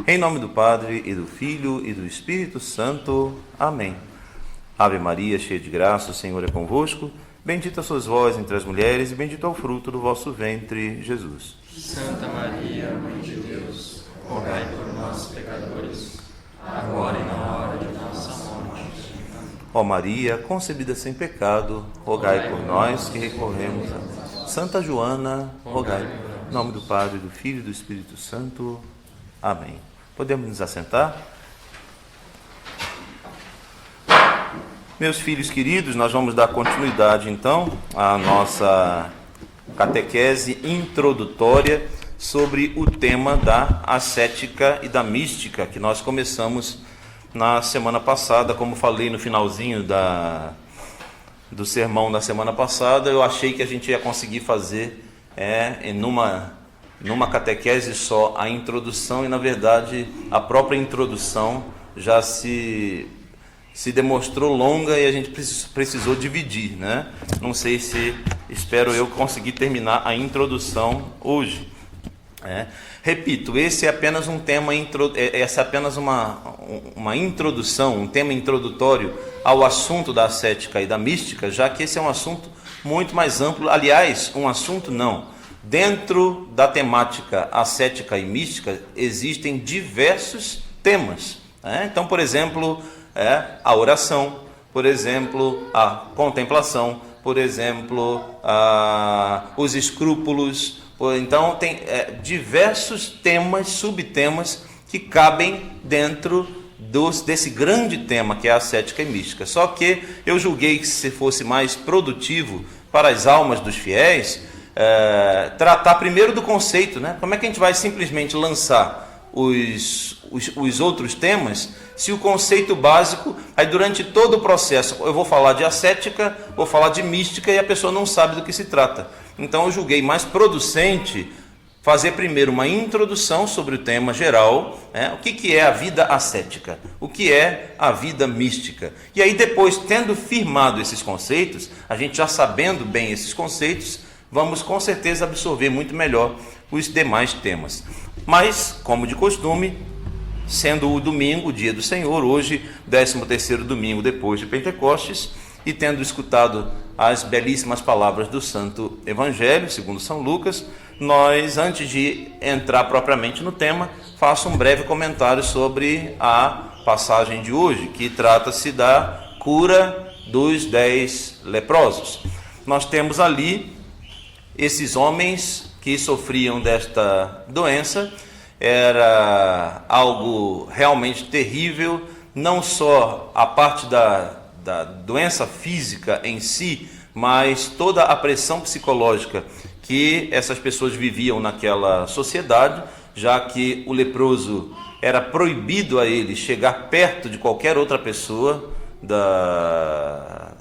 Em nome do Padre, e do Filho, e do Espírito Santo. Amém. Ave Maria, cheia de graça, o Senhor é convosco. Bendita sois vós entre as mulheres, e bendito é o fruto do vosso ventre, Jesus. Santa Maria, Mãe de Deus, rogai por nós, pecadores, agora e na hora de nossa morte. Ó Maria, concebida sem pecado, rogai por nós que recorremos a Santa Joana, rogai. Em nome do Padre, do Filho e do Espírito Santo. Amém. Podemos nos assentar? Meus filhos queridos, nós vamos dar continuidade então à nossa catequese introdutória sobre o tema da ascética e da mística, que nós começamos na semana passada. Como falei no finalzinho do sermão da semana passada, eu achei que a gente ia conseguir fazer numa catequese só a introdução, e na verdade a própria introdução já se demonstrou longa e a gente precisou dividir, né? Não sei se, espero eu conseguir terminar a introdução hoje. Repito, esse é apenas um tema, essa é apenas uma introdução, um tema introdutório ao assunto da ascética e da mística, já que esse é um assunto muito mais amplo. Aliás, um assunto não. Dentro da temática ascética e mística existem diversos temas. Então, por exemplo, a oração, por exemplo, a contemplação, por exemplo, os escrúpulos. Então, tem diversos temas, subtemas, que cabem dentro desse grande tema que é a ascética e mística. Só que eu julguei que, se fosse mais produtivo para as almas dos fiéis, tratar primeiro do conceito, né? Como é que a gente vai simplesmente lançar os outros temas, se o conceito básico, aí durante todo o processo eu vou falar de ascética, vou falar de mística e a pessoa não sabe do que se trata. Então eu julguei mais producente fazer primeiro uma introdução sobre o tema geral, o que é a vida ascética, o que é a vida mística. E aí depois, tendo firmado esses conceitos, a gente já sabendo bem esses conceitos, vamos com certeza absorver muito melhor os demais temas. Mas, como de costume, sendo o domingo, o dia do Senhor, hoje, 13º domingo depois de Pentecostes, e tendo escutado as belíssimas palavras do Santo Evangelho, segundo São Lucas, nós, antes de entrar propriamente no tema, faço um breve comentário sobre a passagem de hoje, que trata-se da cura dos 10 leprosos. Nós temos ali esses homens que sofriam desta doença. Era algo realmente terrível, não só a parte da doença física em si, mas toda a pressão psicológica que essas pessoas viviam naquela sociedade, já que o leproso era proibido a ele chegar perto de qualquer outra pessoa da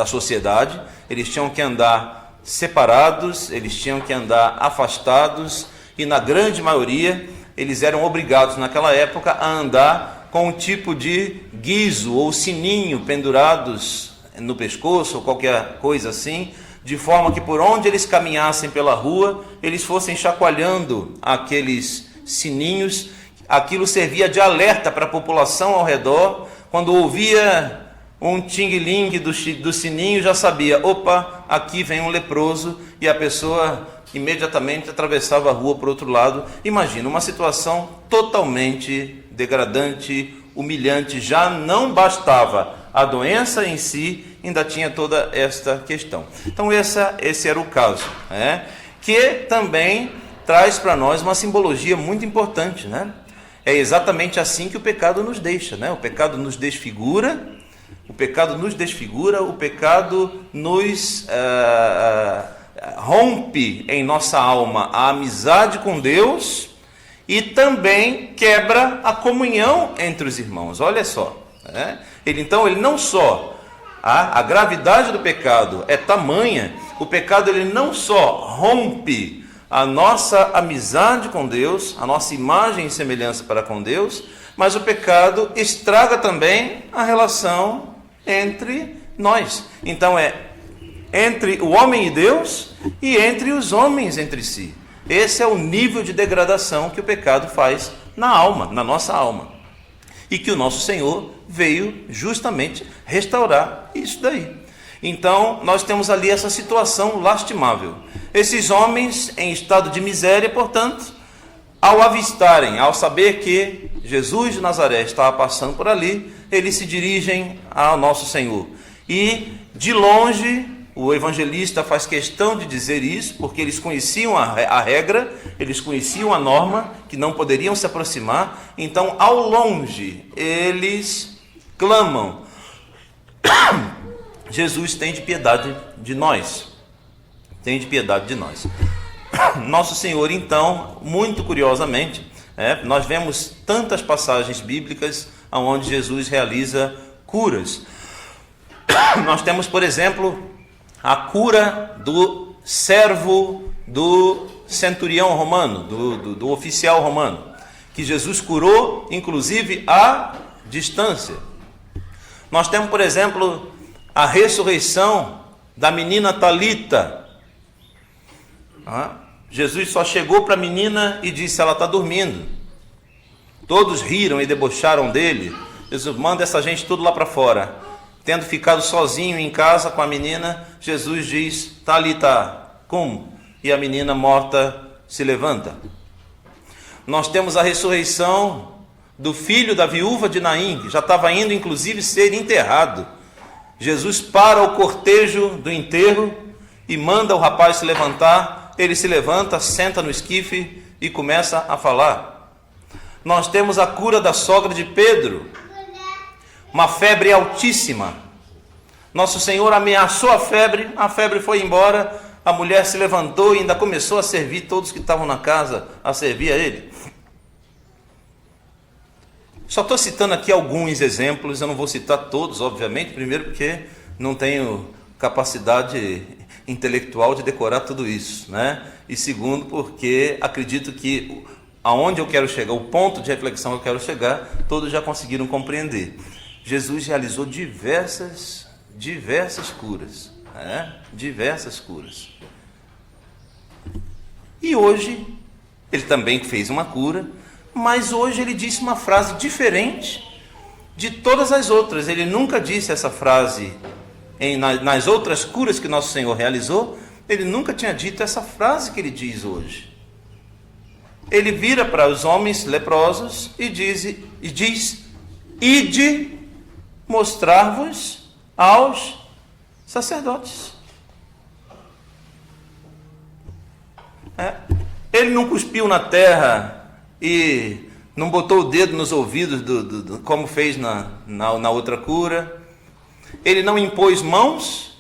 sociedade. Eles tinham que andar separados, eles tinham que andar afastados, e na grande maioria eles eram obrigados naquela época a andar com um tipo de guiso ou sininho pendurados no pescoço ou qualquer coisa assim, de forma que por onde eles caminhassem pela rua, eles fossem chacoalhando aqueles sininhos. Aquilo servia de alerta para a população ao redor. Quando ouvia um ting-ling do sininho, já sabia, opa, aqui vem um leproso, e a pessoa imediatamente atravessava a rua para o outro lado. Imagina, uma situação totalmente degradante, humilhante. Já não bastava a doença em si, ainda tinha toda esta questão. Então esse era o caso, que também traz para nós uma simbologia muito importante, né? É exatamente assim que o pecado nos deixa, né? O pecado nos desfigura, o pecado nos rompe em nossa alma a amizade com Deus e também quebra a comunhão entre os irmãos. Olha só, ele não só, a gravidade do pecado é tamanha, o pecado ele não só rompe a nossa amizade com Deus, a nossa imagem e semelhança para com Deus, mas o pecado estraga também a relação entre nós. Então entre o homem e Deus e entre os homens entre si. Esse é o nível de degradação que o pecado faz na alma, na nossa alma. E que o nosso Senhor veio justamente restaurar isso daí. Então, nós temos ali essa situação lastimável. Esses homens em estado de miséria, portanto, ao avistarem, ao saber que Jesus de Nazaré estava passando por ali, eles se dirigem ao nosso Senhor. E, de longe, o evangelista faz questão de dizer isso, porque eles conheciam a regra, eles conheciam a norma, que não poderiam se aproximar. Então, ao longe, eles clamam: Jesus, tem de piedade de nós. Tem de piedade de nós. Nosso Senhor, então, muito curiosamente, nós vemos tantas passagens bíblicas onde Jesus realiza curas. Nós temos, por exemplo, a cura do servo do centurião romano, do oficial romano, que Jesus curou, inclusive, à distância. Nós temos, por exemplo, a ressurreição da menina Talita. Jesus só chegou para a menina e disse: ela está dormindo. Todos riram e debocharam dele. Jesus: manda essa gente tudo lá para fora. Tendo ficado sozinho em casa com a menina, Jesus diz: Talita cum, e a menina morta se levanta. Nós temos a ressurreição do filho da viúva de Naim, que já estava indo inclusive ser enterrado. Jesus para o cortejo do enterro e manda o rapaz se levantar. Ele se levanta, senta no esquife e começa a falar. Nós temos a cura da sogra de Pedro, uma febre altíssima. Nosso Senhor ameaçou a febre foi embora, a mulher se levantou e ainda começou a servir todos que estavam na casa, a servir a ele. Só estou citando aqui alguns exemplos, eu não vou citar todos, obviamente, primeiro porque não tenho capacidade intelectual de decorar tudo isso, né? E segundo, porque acredito que aonde eu quero chegar, o ponto de reflexão que eu quero chegar, todos já conseguiram compreender. Jesus realizou diversas curas, né? Diversas curas. E hoje, ele também fez uma cura, mas hoje ele disse uma frase diferente de todas as outras. Ele nunca disse essa frase nas outras curas que nosso Senhor realizou. Ele nunca tinha dito essa frase que ele diz hoje. Ele vira para os homens leprosos e diz: ide mostrar-vos aos sacerdotes. Ele não cuspiu na terra e não botou o dedo nos ouvidos como fez na outra cura. Ele não impôs mãos.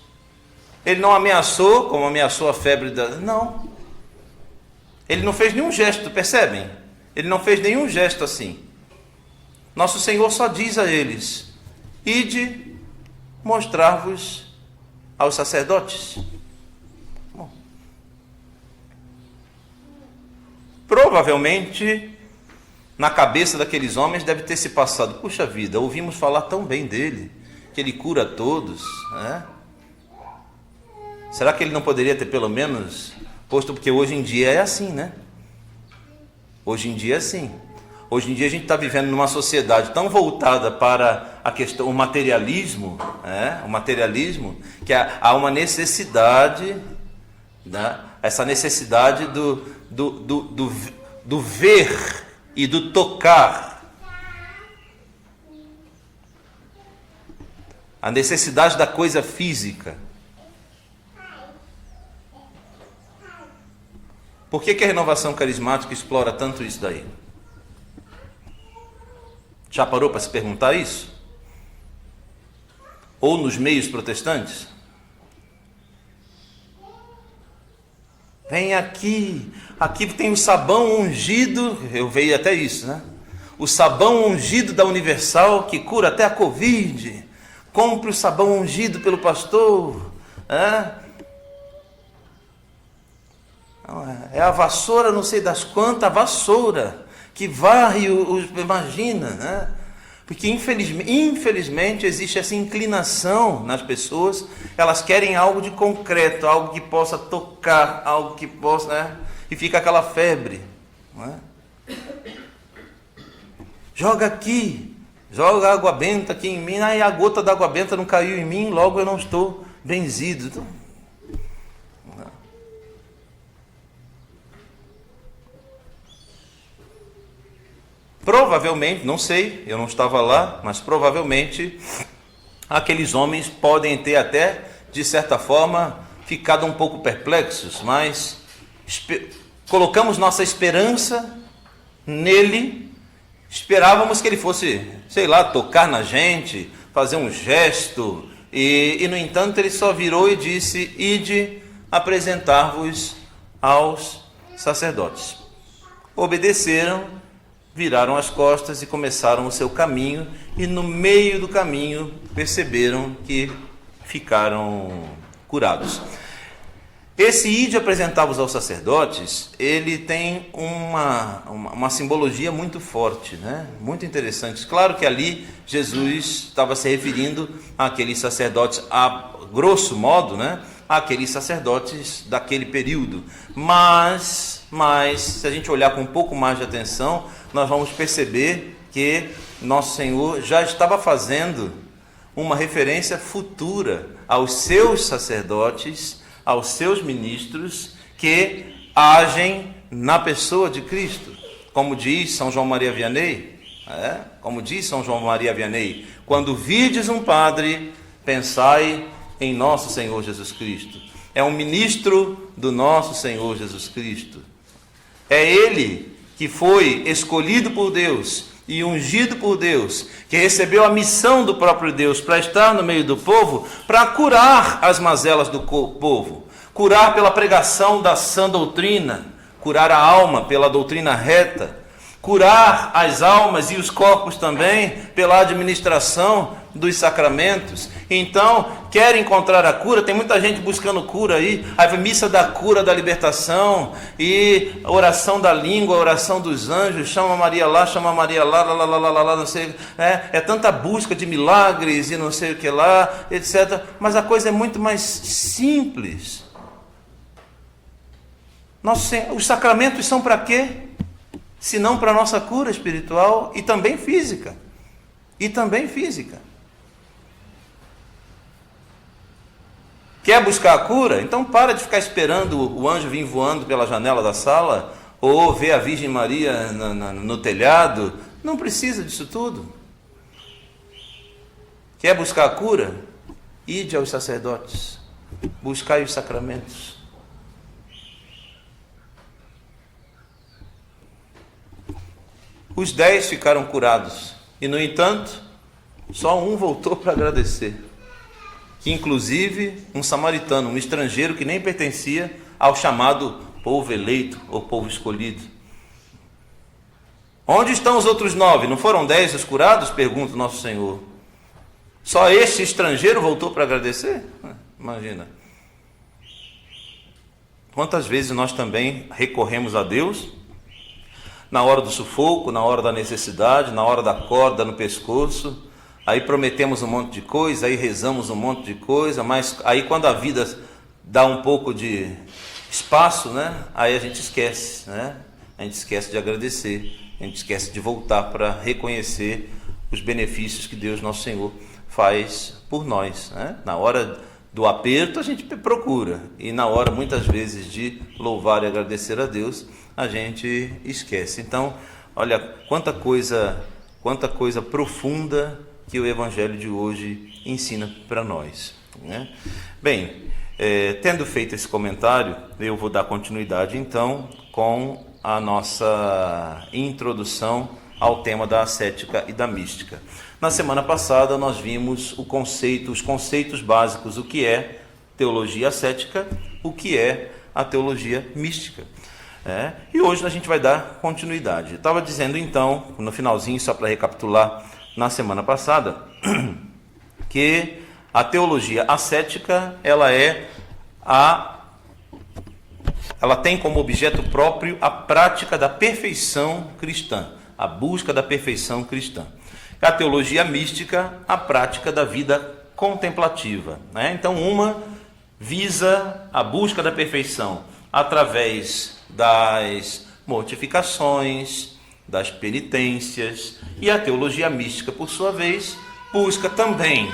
Ele não ameaçou, como ameaçou a febre não. Ele não fez nenhum gesto, percebem? Ele não fez nenhum gesto assim. Nosso Senhor só diz a eles: ide mostrar-vos aos sacerdotes. Bom, provavelmente na cabeça daqueles homens deve ter se passado: puxa vida, ouvimos falar tão bem dele, que ele cura todos, né? Será que ele não poderia ter pelo menos posto, porque hoje em dia é assim, né? Hoje em dia é assim. Hoje em dia a gente está vivendo numa sociedade tão voltada para a questão, o materialismo, o materialismo, que há uma necessidade, né? Essa necessidade do ver e do tocar. A necessidade da coisa física. Por que a renovação carismática explora tanto isso daí? Já parou para se perguntar isso? Ou nos meios protestantes? Vem aqui tem o sabão ungido, eu vejo até isso, né? O sabão ungido da Universal, que cura até a Covid. Compre o sabão ungido pelo pastor. É a vassoura, não sei das quantas, a vassoura que varre imagina, né? Porque infelizmente existe essa inclinação nas pessoas, elas querem algo de concreto, algo que possa tocar, algo que possa, né? E fica aquela febre, não é? joga aqui, joga água benta aqui em mim. Aí a gota d'água benta não caiu em mim, logo eu não estou benzido. Então, provavelmente, não sei, eu não estava lá, mas provavelmente aqueles homens podem ter até, de certa forma, ficado um pouco perplexos, mas colocamos nossa esperança nele, esperávamos que ele fosse, sei lá, tocar na gente, fazer um gesto, e no entanto ele só virou e disse: ide apresentar-vos aos sacerdotes. Obedeceram, viraram as costas e começaram o seu caminho, e no meio do caminho perceberam que ficaram curados. Esse ide apresentar-vos aos sacerdotes, ele tem uma simbologia muito forte, né? Muito interessante. Claro que ali Jesus estava se referindo àqueles sacerdotes, a grosso modo, né? Àqueles sacerdotes daquele período. Mas se a gente olhar com um pouco mais de atenção, nós vamos perceber que nosso Senhor já estava fazendo uma referência futura aos seus sacerdotes, aos seus ministros, que agem na pessoa de Cristo. Como diz São João Maria Vianney, quando virdes um padre, pensai em nosso Senhor Jesus Cristo. É um ministro do nosso Senhor Jesus Cristo. É ele que foi escolhido por Deus e ungido por Deus, que recebeu a missão do próprio Deus para estar no meio do povo, para curar as mazelas do povo, curar pela pregação da sã doutrina, curar a alma pela doutrina reta, curar as almas e os corpos também pela administração dos sacramentos. Então, quer encontrar a cura? Tem muita gente buscando cura aí, a missa da cura, da libertação, e a oração da língua, a oração dos anjos, chama Maria lá, não sei, é tanta busca de milagres e não sei o que lá, etc. Mas a coisa é muito mais simples. Os sacramentos são para quê? Se não para a nossa cura espiritual e também física. Quer buscar a cura? Então para de ficar esperando o anjo vir voando pela janela da sala, ou ver a Virgem Maria no telhado. Não precisa disso tudo. Quer buscar a cura? Ide aos sacerdotes, buscai os sacramentos. Os 10 ficaram curados, e no entanto, só um voltou para agradecer. Que inclusive um samaritano, um estrangeiro que nem pertencia ao chamado povo eleito ou povo escolhido. Onde estão os outros 9? Não foram 10 os curados? Pergunta o nosso Senhor. Só este estrangeiro voltou para agradecer? Imagina. Quantas vezes nós também recorremos a Deus na hora do sufoco, na hora da necessidade, na hora da corda no pescoço, aí prometemos um monte de coisa, aí rezamos um monte de coisa, mas aí quando a vida dá um pouco de espaço, né, aí a gente esquece, né? A gente esquece de agradecer, a gente esquece de voltar para reconhecer os benefícios que Deus, nosso Senhor, faz por nós, né? Na hora do aperto a gente procura, e na hora muitas vezes de louvar e agradecer a Deus, a gente esquece. Então, olha, quanta coisa profunda que o Evangelho de hoje ensina para nós, né? Bem, tendo feito esse comentário, eu vou dar continuidade então com a nossa introdução ao tema da ascética e da mística. Na semana passada nós vimos os conceitos básicos, o que é teologia ascética, o que é a teologia mística. E hoje a gente vai dar continuidade. Eu estava dizendo então, no finalzinho, só para recapitular, na semana passada, que a teologia ascética, ela tem como objeto próprio a prática da perfeição cristã, a busca da perfeição cristã. A teologia mística, a prática da vida contemplativa, né? Então, uma visa a busca da perfeição através das mortificações, das penitências. E a teologia mística, por sua vez, busca também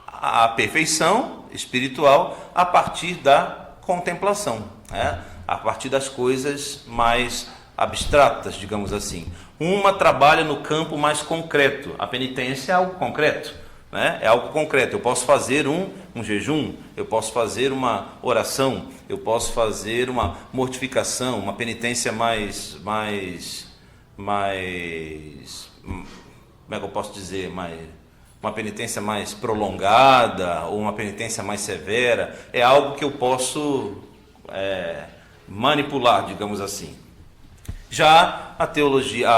a perfeição espiritual a partir da contemplação, né? A partir das coisas mais abstratas, digamos assim. Uma trabalha no campo mais concreto. A penitência é algo concreto, né? É algo concreto. Eu posso fazer um jejum, eu posso fazer uma oração, eu posso fazer uma mortificação, uma penitência mais como é que eu posso dizer, uma penitência mais prolongada ou uma penitência mais severa. É algo que eu posso manipular, digamos assim. Já a teologia,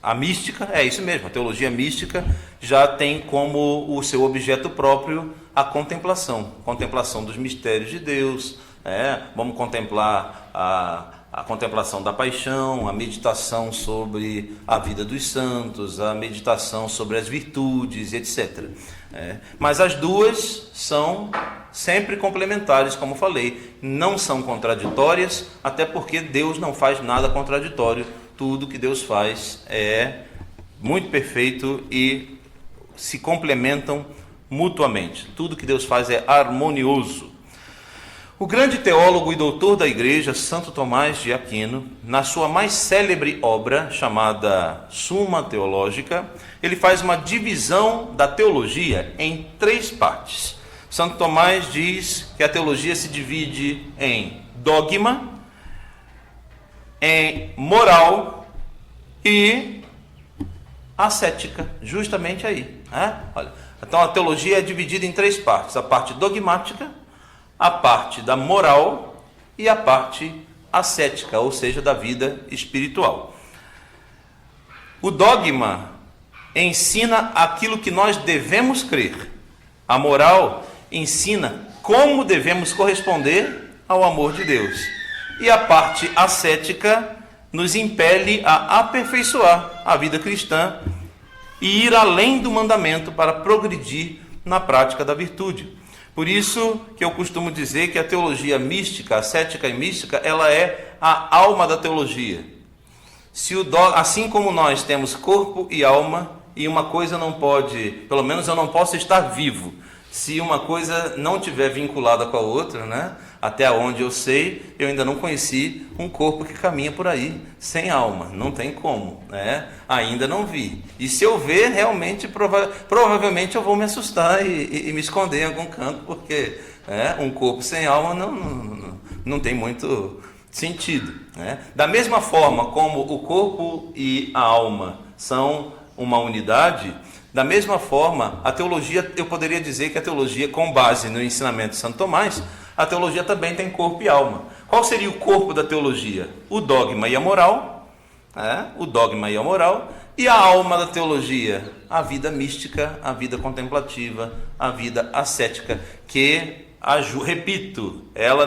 a mística, é isso mesmo, a teologia mística já tem como o seu objeto próprio a contemplação dos mistérios de Deus. Vamos contemplar a contemplação da paixão, a meditação sobre a vida dos santos, a meditação sobre as virtudes, etc. Mas as duas são sempre complementares, como falei, não são contraditórias, até porque Deus não faz nada contraditório. Tudo que Deus faz é muito perfeito e se complementam mutuamente. Tudo que Deus faz é harmonioso. O grande teólogo e doutor da Igreja, Santo Tomás de Aquino, na sua mais célebre obra, chamada Suma Teológica, ele faz uma divisão da teologia em 3 partes. Santo Tomás diz que a teologia se divide em dogma, em moral e ascética, justamente aí. Olha, então a teologia é dividida em 3 partes: a parte dogmática, a parte da moral e a parte ascética, ou seja, da vida espiritual. O dogma ensina aquilo que nós devemos crer. A moral ensina como devemos corresponder ao amor de Deus. E a parte ascética nos impele a aperfeiçoar a vida cristã e ir além do mandamento para progredir na prática da virtude. Por isso que eu costumo dizer que a teologia mística, ascética e mística, ela é a alma da teologia. Assim como nós temos corpo e alma, e uma coisa não pode, pelo menos eu não posso estar vivo, se uma coisa não estiver vinculada com a outra, né? Até onde eu sei, eu ainda não conheci um corpo que caminha por aí sem alma. Não tem como, né? Ainda não vi. E se eu ver, realmente, provavelmente eu vou me assustar e me esconder em algum canto, porque um corpo sem alma não tem muito sentido, né? Da mesma forma como o corpo e a alma são uma unidade, da mesma forma, a teologia, eu poderia dizer que a teologia, com base no ensinamento de Santo Tomás, a teologia também tem corpo e alma. Qual seria o corpo da teologia? O dogma e a moral, o dogma e a moral, e a alma da teologia, a vida mística, a vida contemplativa, a vida ascética, que, repito, ela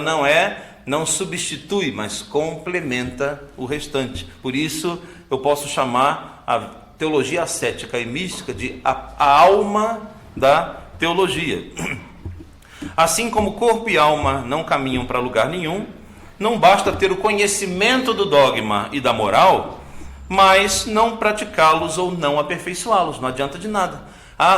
não substitui, mas complementa o restante. Por isso, eu posso chamar a teologia ascética e mística de a alma da teologia. Assim como corpo e alma não caminham para lugar nenhum, não basta ter o conhecimento do dogma e da moral, mas não praticá-los ou não aperfeiçoá-los, não adianta de nada.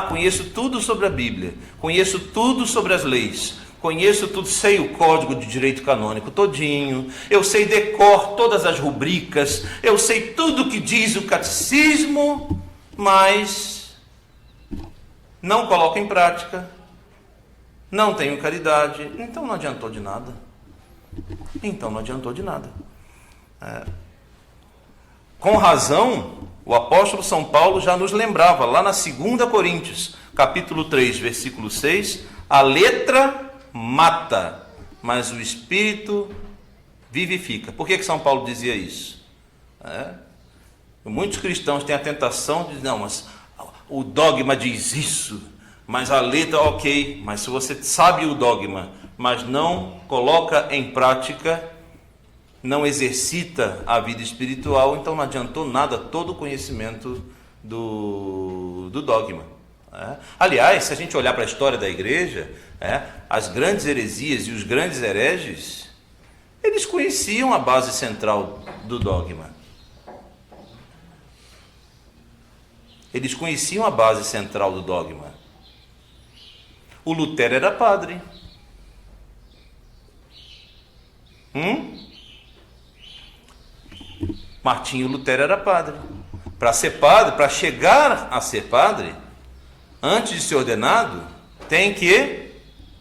Conheço tudo sobre a Bíblia, conheço tudo sobre as leis, conheço tudo, sei o código de direito canônico todinho, eu sei decor todas as rubricas, eu sei tudo o que diz o catecismo, mas não coloco em prática, não tenho caridade, então não adiantou de nada. Com razão, o apóstolo São Paulo já nos lembrava, lá na 2 Coríntios, capítulo 3, versículo 6, a letra mata, mas o Espírito vivifica. Por que São Paulo dizia isso? Muitos cristãos têm a tentação de dizer, não, mas o dogma diz isso, mas a letra, ok, mas se você sabe o dogma, mas não coloca em prática, não exercita a vida espiritual, então não adiantou nada todo o conhecimento do dogma. Aliás, se a gente olhar para a história da igreja, as grandes heresias e os grandes hereges, eles conheciam a base central do dogma. Eles conheciam a base central do dogma. O Lutero era padre. Martinho Lutero era padre. Para ser padre, para chegar a ser padre, antes de ser ordenado, tem que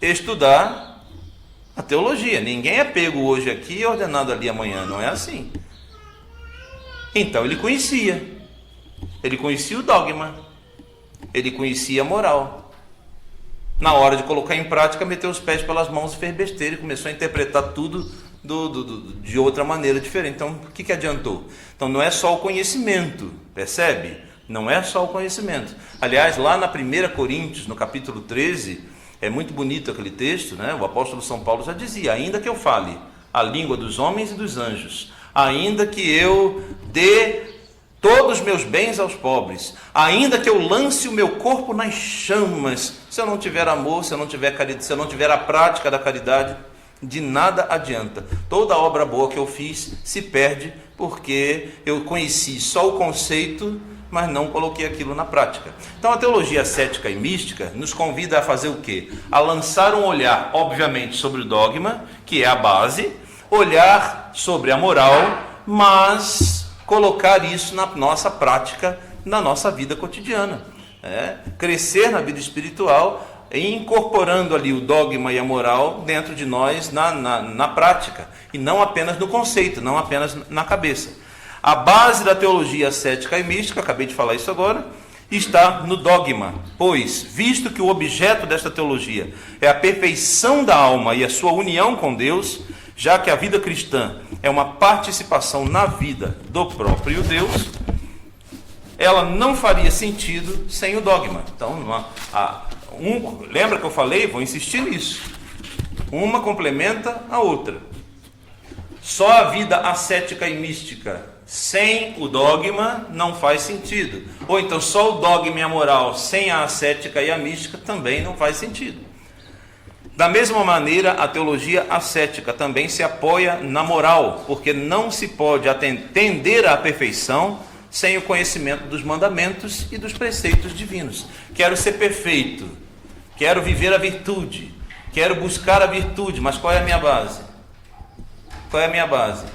estudar a teologia. Ninguém é pego hoje aqui e ordenado ali amanhã, não é assim. Então ele conhecia o dogma, ele conhecia a moral. Na hora de colocar em prática, meteu os pés pelas mãos e fez besteira e começou a interpretar tudo de outra maneira diferente. Então, o que adiantou? Então, não é só o conhecimento, percebe? Não é só o conhecimento. Aliás, lá na 1 Coríntios, no capítulo 13, é muito bonito aquele texto, né? O apóstolo São Paulo já dizia: ainda que eu fale a língua dos homens e dos anjos, ainda que eu dê todos os meus bens aos pobres, ainda que eu lance o meu corpo nas chamas, se eu não tiver amor, se eu não tiver caridade, se eu não tiver a prática da caridade, de nada adianta. Toda obra boa que eu fiz se perde, porque eu conheci só o conceito, mas não coloquei aquilo na prática. Então a teologia ascética e mística nos convida a fazer o quê? A lançar um olhar, obviamente, sobre o dogma, que é a base, olhar sobre a moral, mas colocar isso na nossa prática, na nossa vida cotidiana. Crescer na vida espiritual, incorporando ali o dogma e a moral dentro de nós na prática, e não apenas no conceito, não apenas na cabeça. A base da teologia ascética e mística, acabei de falar isso agora, está no dogma, pois, visto que o objeto desta teologia é a perfeição da alma e a sua união com Deus, já que a vida cristã é uma participação na vida do próprio Deus, ela não faria sentido sem o dogma. Então, lembra que eu falei? Vou insistir nisso. Uma complementa a outra. Só a vida ascética e mística sem o dogma não faz sentido. Ou então só o dogma e a moral sem a ascética e a mística também não faz sentido. Da mesma maneira, a teologia ascética também se apoia na moral, porque não se pode atender à perfeição sem o conhecimento dos mandamentos e dos preceitos divinos. Quero ser perfeito, quero viver a virtude, quero buscar a virtude, mas qual é a minha base? Qual é a minha base?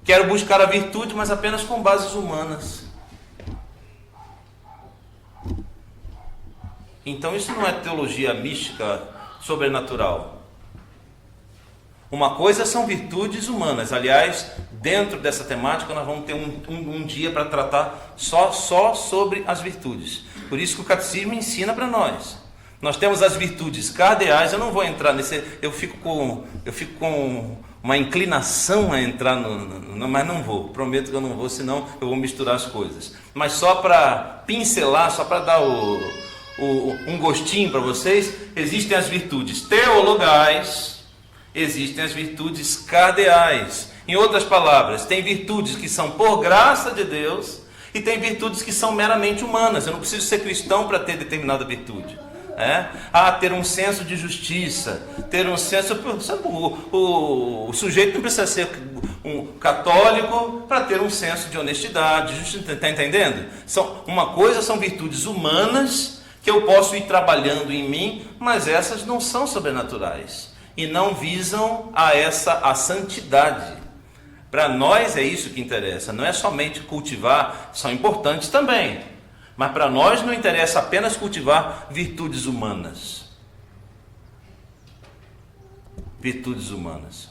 Quero buscar a virtude, mas apenas com bases humanas. Então isso não é teologia mística sobrenatural. Uma coisa são virtudes humanas. Aliás, dentro dessa temática nós vamos ter um dia para tratar só sobre as virtudes. Por isso que o catecismo ensina para nós. Nós temos as virtudes cardeais. Eu não vou entrar nesse. Eu fico com uma inclinação a entrar mas não vou. Prometo que eu não vou, senão eu vou misturar as coisas. Mas só para pincelar, só para dar um gostinho para vocês, existem as virtudes teologais, existem as virtudes cardeais. Em outras palavras, tem virtudes que são por graça de Deus e tem virtudes que são meramente humanas. Eu não preciso ser cristão para ter determinada virtude. Ter um senso de justiça, ter um senso... O sujeito não precisa ser um católico para ter um senso de honestidade, está entendendo? Uma coisa são virtudes humanas que eu posso ir trabalhando em mim, mas essas não são sobrenaturais e não visam a santidade. Para nós é isso que interessa, não é somente cultivar, são importantes também, mas para nós não interessa apenas cultivar virtudes humanas. Virtudes humanas.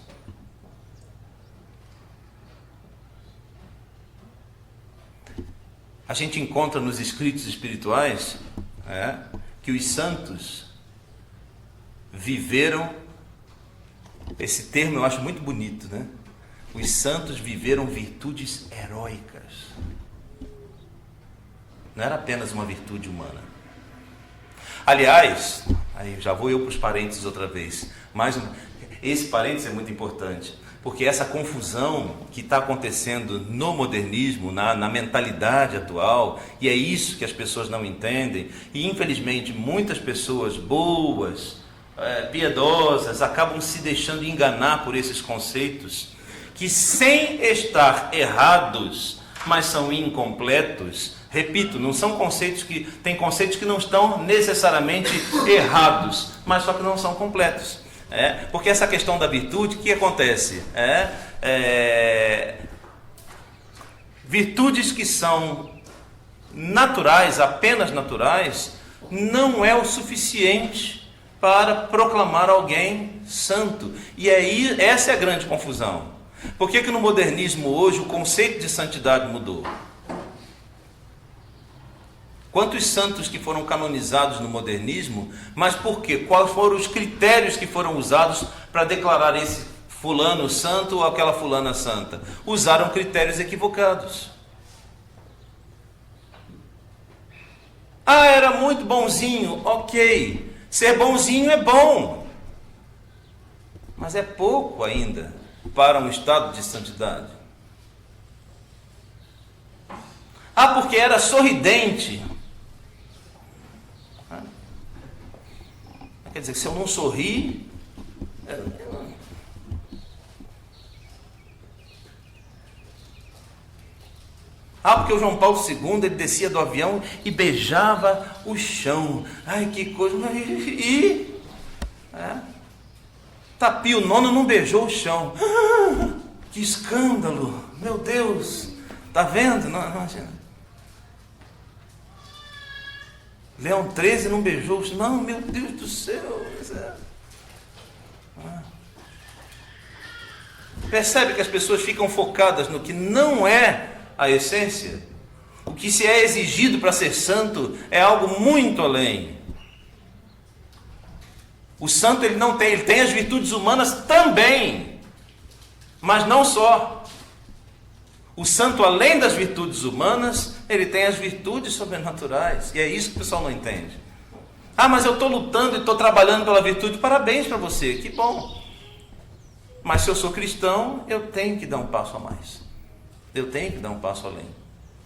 A gente encontra nos escritos espirituais que os santos viveram, esse termo eu acho muito bonito, né? Os santos viveram virtudes heróicas. Não era apenas uma virtude humana. Aliás, aí já vou eu para os parênteses outra vez. Esse parênteses é muito importante, porque essa confusão que está acontecendo no modernismo, na mentalidade atual, e é isso que as pessoas não entendem, e infelizmente muitas pessoas boas, piedosas, acabam se deixando enganar por esses conceitos, que sem estar errados, mas são incompletos. Repito, não são conceitos que... Tem conceitos que não estão necessariamente errados, mas só que não são completos. Porque essa questão da virtude, o que acontece? Virtudes que são naturais, apenas naturais, não é o suficiente para proclamar alguém santo. E aí, essa é a grande confusão. Por que no modernismo hoje o conceito de santidade mudou? Quantos santos que foram canonizados no modernismo, mas por quê? Quais foram os critérios que foram usados para declarar esse fulano santo ou aquela fulana santa? Usaram critérios equivocados. Era muito bonzinho, ok. Ser bonzinho é bom, mas é pouco ainda para um estado de santidade. Porque era sorridente. Quer dizer, se eu não sorrir, porque o João Paulo II, ele descia do avião e beijava o chão. Ai, que coisa. Pio IX não beijou o chão. Que escândalo. Meu Deus. Está vendo? Não. Leão XIII não beijou o chão. Não, meu Deus do céu. Percebe que as pessoas ficam focadas no que não é a essência? O que se é exigido para ser santo é algo muito além. O santo ele tem as virtudes humanas também, mas não só. O santo, além das virtudes humanas, ele tem as virtudes sobrenaturais. E é isso que o pessoal não entende. Mas eu estou lutando e estou trabalhando pela virtude. Parabéns para você, que bom. Mas se eu sou cristão, eu tenho que dar um passo a mais. Eu tenho que dar um passo além.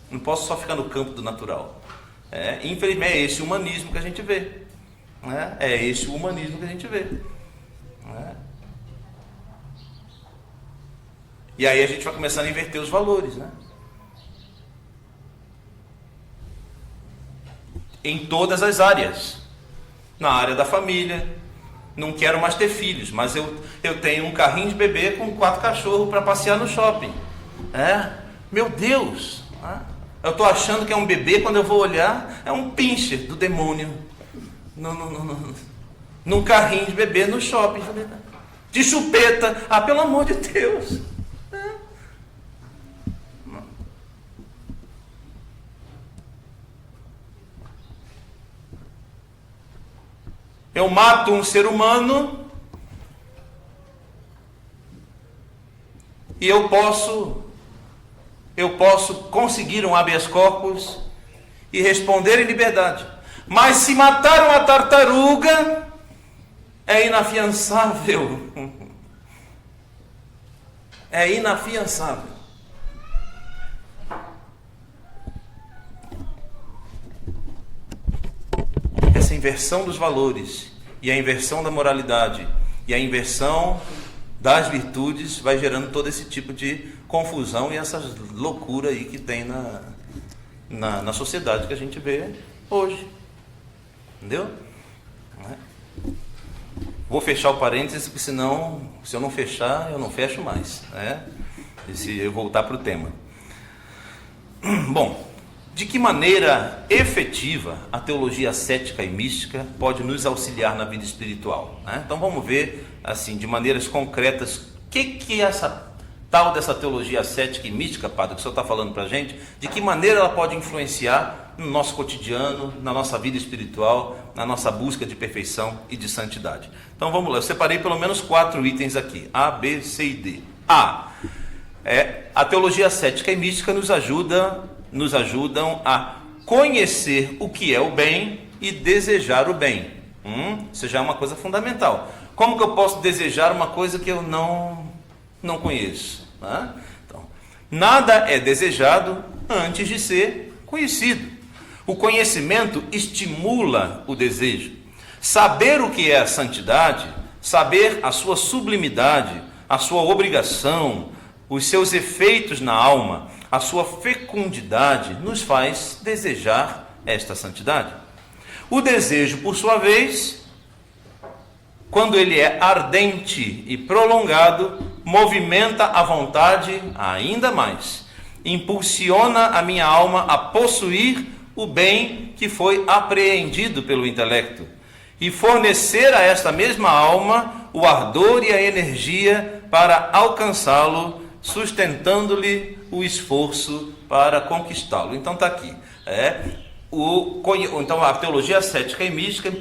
Não posso só ficar no campo do natural. Infelizmente, é esse o humanismo que a gente vê. É esse o humanismo que a gente vê. E aí a gente vai começando a inverter os valores. Em todas as áreas. Na área da família. Não quero mais ter filhos, mas eu tenho um carrinho de bebê com 4 cachorros para passear no shopping. Meu Deus, eu estou achando que é um bebê, quando eu vou olhar, é um pincher do demônio, num carrinho de bebê no shopping, de chupeta, pelo amor de Deus. Eu mato um ser humano e eu posso conseguir um habeas corpus e responder em liberdade. Mas se matar uma tartaruga, é inafiançável. É inafiançável. Essa inversão dos valores e a inversão da moralidade e a inversão das virtudes vai gerando todo esse tipo de confusão e essa loucura aí que tem na sociedade que a gente vê hoje. Entendeu? Vou fechar o parênteses, porque senão, se eu não fechar, eu não fecho mais. E se eu voltar para o tema. Bom, de que maneira efetiva a teologia ascética e mística pode nos auxiliar na vida espiritual? Então vamos ver, assim, de maneiras concretas, o que é essa tal dessa teologia ascética e mística, padre, que o senhor está falando para a gente, de que maneira ela pode influenciar no nosso cotidiano, na nossa vida espiritual, na nossa busca de perfeição e de santidade. Então vamos lá, eu separei pelo menos 4 itens aqui, A, B, C e D. A teologia ascética e mística nos ajudam a conhecer o que é o bem e desejar o bem. Isso já é uma coisa fundamental. Como que eu posso desejar uma coisa que eu não conheço? Então, nada é desejado antes de ser conhecido. O conhecimento estimula o desejo. Saber o que é a santidade, saber a sua sublimidade, a sua obrigação, os seus efeitos na alma, a sua fecundidade nos faz desejar esta santidade. O desejo, por sua vez, quando ele é ardente e prolongado, movimenta a vontade ainda mais, impulsiona a minha alma a possuir o bem que foi apreendido pelo intelecto e fornecer a esta mesma alma o ardor e a energia para alcançá-lo, sustentando-lhe o esforço para conquistá-lo. Então está aqui. Então a teologia cética e mística,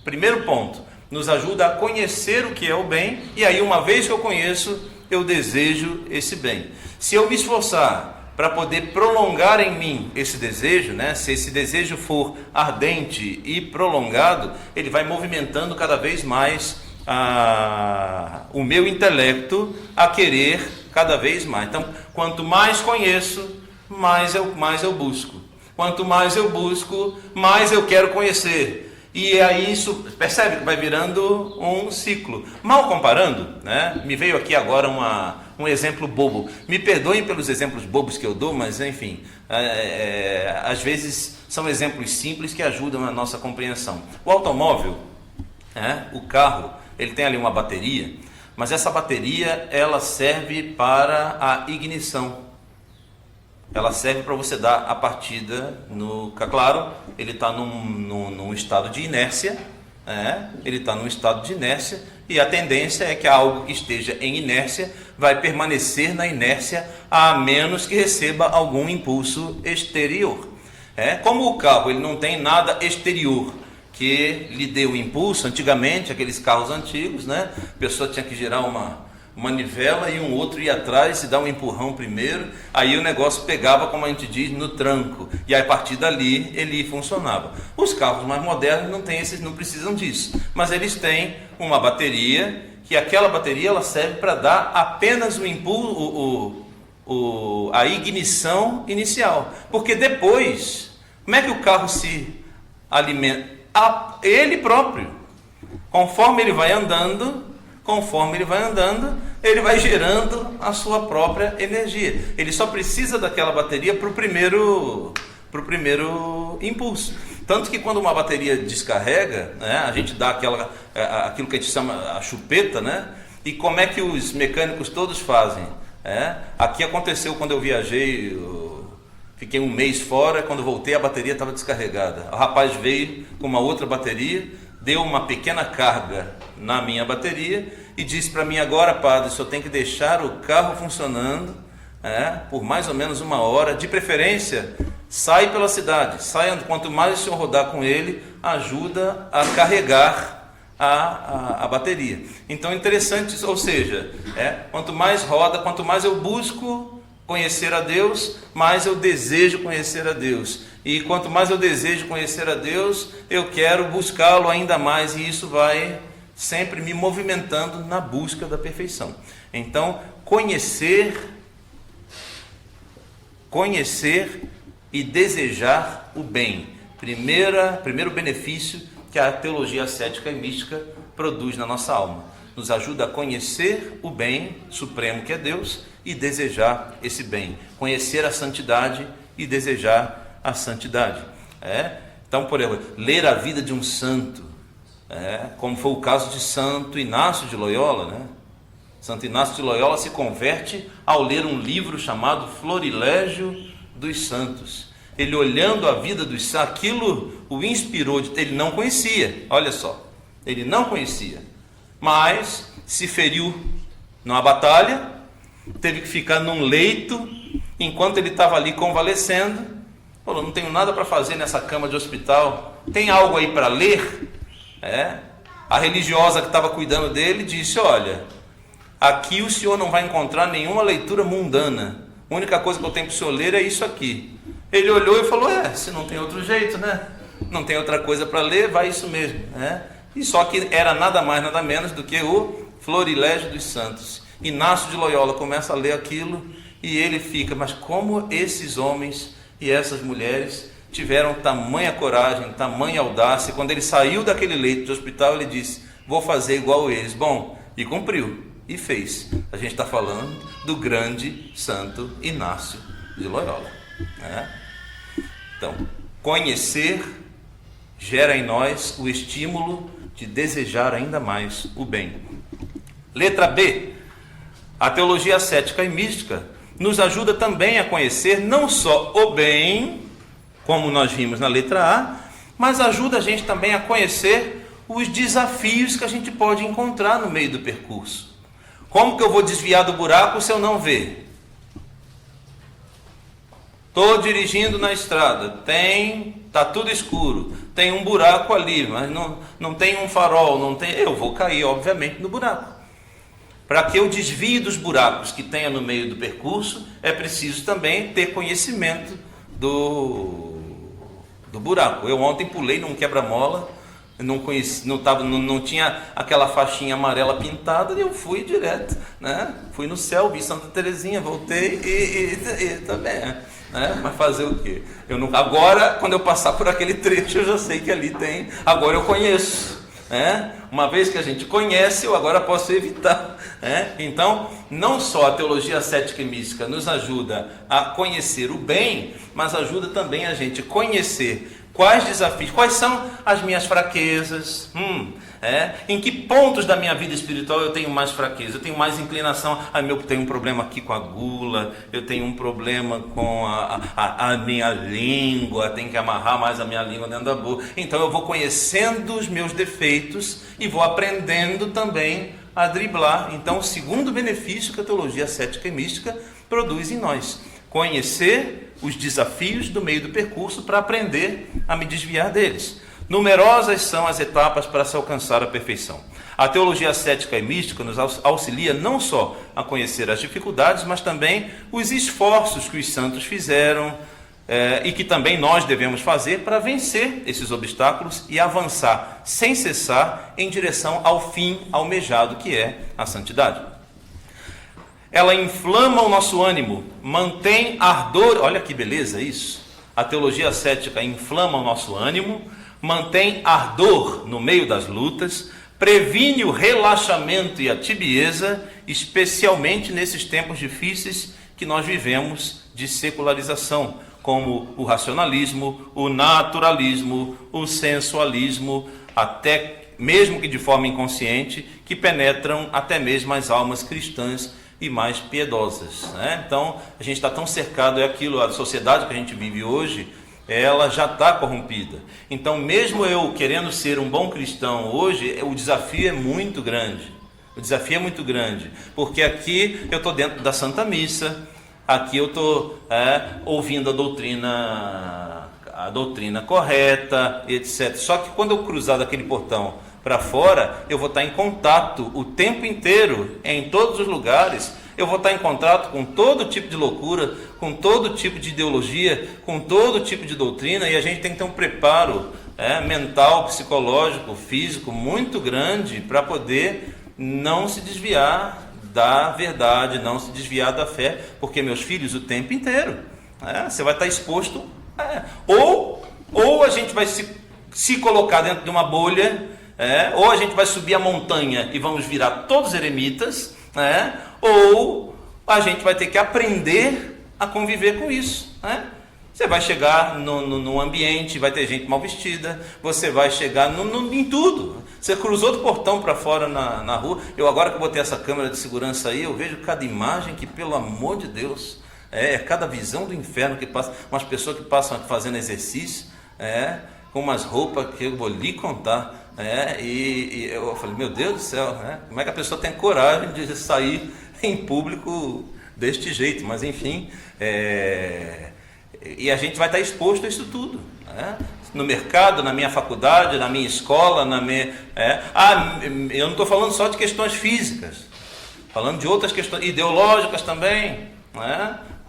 primeiro ponto, nos ajuda a conhecer o que é o bem, e aí uma vez que eu conheço, eu desejo esse bem. Se eu me esforçar para poder prolongar em mim esse desejo, se esse desejo for ardente e prolongado, ele vai movimentando cada vez mais o meu intelecto a querer cada vez mais. Então, quanto mais conheço, mais eu busco. Quanto mais eu busco, mais eu quero conhecer. E aí isso, percebe que vai virando um ciclo. Mal comparando, me veio aqui agora um exemplo bobo. Me perdoem pelos exemplos bobos que eu dou, mas enfim, às vezes são exemplos simples que ajudam a nossa compreensão. O automóvel, o carro, ele tem ali uma bateria, mas essa bateria ela serve para a ignição. Ela serve para você dar a partida no... Claro, ele está num estado de inércia, ele está num estado de inércia, e a tendência é que algo que esteja em inércia vai permanecer na inércia, a menos que receba algum impulso exterior. Como o carro ele não tem nada exterior que lhe dê o impulso, antigamente, aqueles carros antigos, a pessoa tinha que girar uma manivela e um outro ia atrás e dar um empurrão primeiro, aí o negócio pegava, como a gente diz, no tranco, e aí, a partir dali ele funcionava. Os carros mais modernos não precisam disso, mas eles têm uma bateria, que aquela bateria ela serve para dar apenas o impulso, a ignição inicial, porque depois, como é que o carro se alimenta? Ele próprio, conforme ele vai andando, ele vai gerando a sua própria energia. Ele só precisa daquela bateria para o primeiro impulso. Tanto que quando uma bateria descarrega, a gente dá aquilo que a gente chama a chupeta, e como é que os mecânicos todos fazem? Aqui aconteceu quando eu viajei, fiquei um mês fora, quando voltei a bateria estava descarregada. O rapaz veio com uma outra bateria, deu uma pequena carga na minha bateria e disse para mim: agora, padre, só tem que deixar o carro funcionando por mais ou menos 1 hora, de preferência sai pela cidade, quanto mais o senhor rodar com ele, ajuda a carregar a bateria. Então interessante, ou seja, quanto mais roda, quanto mais eu busco conhecer a Deus, mais eu desejo conhecer a Deus. E quanto mais eu desejo conhecer a Deus, eu quero buscá-lo ainda mais, e isso vai sempre me movimentando na busca da perfeição. Então, conhecer e desejar o bem. Primeiro benefício que a teologia cética e mística produz na nossa alma. Nos ajuda a conhecer o bem supremo que é Deus e desejar esse bem. Conhecer a santidade e desejar a santidade. Então, por exemplo, ler a vida de um santo, como foi o caso de Santo Inácio de Loyola. Santo Inácio de Loyola se converte ao ler um livro chamado Florilégio dos Santos. Ele, olhando a vida dos santos, aquilo o inspirou. Ele não conhecia, olha só, ele não conhecia, mas se feriu numa batalha, teve que ficar num leito, enquanto ele estava ali convalescendo. Falou: não tenho nada para fazer nessa cama de hospital, tem algo aí para ler? A religiosa que estava cuidando dele disse: olha, aqui o senhor não vai encontrar nenhuma leitura mundana, a única coisa que eu tenho para o senhor ler é isso aqui. Ele olhou e falou: se não tem outro jeito, não tem outra coisa para ler, vai isso mesmo. E só que era nada mais, nada menos do que o Florilégio dos Santos. Inácio de Loyola começa a ler aquilo e ele fica: mas como esses homens e essas mulheres tiveram tamanha coragem, tamanha audácia? Quando ele saiu daquele leito de hospital, ele disse: vou fazer igual eles. Bom, e cumpriu, e fez. A gente está falando do grande Santo Inácio de Loyola. Né? Então, conhecer gera em nós o estímulo de desejar ainda mais o bem. Letra B. A teologia ascética e mística nos ajuda também a conhecer não só o bem, como nós vimos na letra A, mas ajuda a gente também a conhecer os desafios que a gente pode encontrar no meio do percurso. Como que eu vou desviar do buraco se eu não ver? Estou dirigindo na estrada, tá tudo escuro, tem um buraco ali, mas não tem um farol, eu vou cair, obviamente, no buraco. Para que eu desvie dos buracos que tenha no meio do percurso, é preciso também ter conhecimento do buraco. Eu ontem pulei num quebra-mola, não tinha aquela faixinha amarela pintada, e eu fui direto, né? Fui no céu, vi Santa Terezinha, voltei e também, né? Mas fazer o quê? Agora, quando eu passar por aquele trecho, eu já sei que ali tem, agora eu conheço. Uma vez que a gente conhece, eu agora posso evitar. Então, não só a teologia ascética e mística nos ajuda a conhecer o bem, mas ajuda também a gente conhecer quais desafios, quais são as minhas fraquezas, em que pontos da minha vida espiritual eu tenho mais fraqueza, eu tenho mais inclinação, eu tenho um problema aqui com a gula, eu tenho um problema com a minha língua, tenho que amarrar mais a minha língua dentro da boca. Então eu vou conhecendo os meus defeitos e vou aprendendo também a driblar. Então, o segundo benefício que a teologia ascética e mística produz em nós: conhecer os desafios do meio do percurso para aprender a me desviar deles. Numerosas são as etapas para se alcançar a perfeição. A teologia ascética e mística nos auxilia não só a conhecer as dificuldades, mas também os esforços que os santos fizeram e que também nós devemos fazer para vencer esses obstáculos e avançar sem cessar em direção ao fim almejado, que é a santidade. Ela inflama o nosso ânimo, mantém ardor. Olha que beleza isso. A teologia ascética inflama o nosso ânimo, mantém ardor no meio das lutas, previne o relaxamento e a tibieza, especialmente nesses tempos difíceis que nós vivemos de secularização, como o racionalismo, o naturalismo, o sensualismo, até mesmo que de forma inconsciente, que penetram até mesmo as almas cristãs e mais piedosas. Então, a gente está tão cercado, a sociedade que a gente vive hoje, ela já está corrompida. Então, mesmo eu querendo ser um bom cristão hoje, o desafio é muito grande. Porque aqui eu estou dentro da Santa Missa, aqui eu estou ouvindo a doutrina correta, etc. Só que quando eu cruzar daquele portão para fora, eu vou estar em contato o tempo inteiro, em todos os lugares. Eu vou estar em contato com todo tipo de loucura, com todo tipo de ideologia, com todo tipo de doutrina, e a gente tem que ter um preparo mental, psicológico, físico muito grande para poder não se desviar da verdade, não se desviar da fé, porque, meus filhos, o tempo inteiro você vai estar exposto, ou a gente vai se colocar dentro de uma bolha, ou a gente vai subir a montanha e vamos virar todos eremitas, ou a gente vai ter que aprender a conviver com isso. Você vai chegar no ambiente, vai ter gente mal vestida, você vai chegar em tudo. Você cruzou do portão para fora na rua. Eu agora que eu botei essa câmera de segurança aí, eu vejo cada imagem que, pelo amor de Deus, cada visão do inferno que passa, umas pessoas que passam fazendo exercício, com umas roupas que eu vou lhe contar. E eu falei, meu Deus do céu, como é que a pessoa tem coragem de sair em público deste jeito? Mas enfim, e a gente vai estar exposto a isso tudo, no mercado, na minha faculdade, na minha escola, eu não estou falando só de questões físicas, falando de outras questões ideológicas também,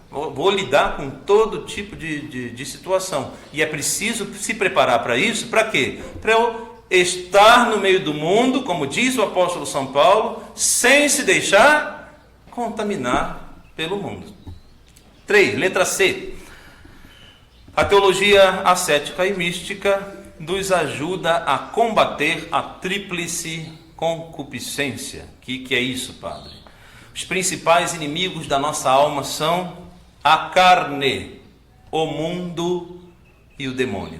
Vou lidar com todo tipo de situação, e é preciso se preparar para isso. Para quê? Para eu estar no meio do mundo, como diz o apóstolo São Paulo, sem se deixar contaminar pelo mundo. 3, letra C. A teologia ascética e mística nos ajuda a combater a tríplice concupiscência. O que é isso, padre? Os principais inimigos da nossa alma são a carne, o mundo e o demônio.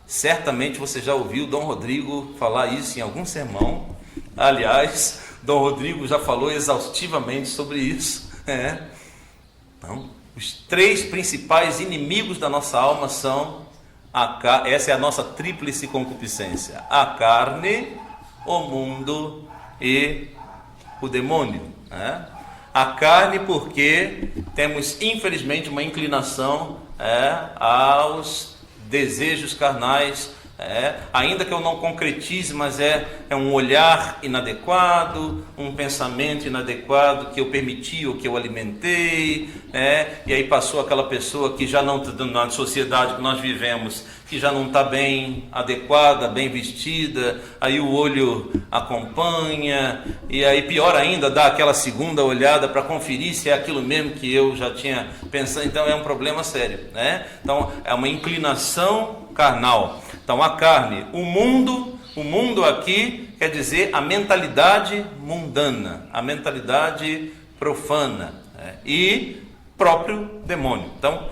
Certamente você já ouviu Dom Rodrigo falar isso em algum sermão. Aliás, Dom Rodrigo já falou exaustivamente sobre isso. Então, os 3 principais inimigos da nossa alma são, essa é a nossa tríplice concupiscência: a carne, o mundo e o demônio. A carne, porque temos infelizmente uma inclinação aos desejos carnais, ainda que eu não concretize, mas é um olhar inadequado, um pensamento inadequado que eu permiti ou que eu alimentei, e aí passou aquela pessoa que já não, na sociedade que nós vivemos, que já não está bem adequada, bem vestida, aí o olho acompanha, e aí pior ainda, dá aquela segunda olhada para conferir se é aquilo mesmo que eu já tinha pensado. Então é um problema sério, Então é uma inclinação carnal. Então a carne, o mundo aqui quer dizer a mentalidade mundana, a mentalidade profana, e próprio demônio. Então,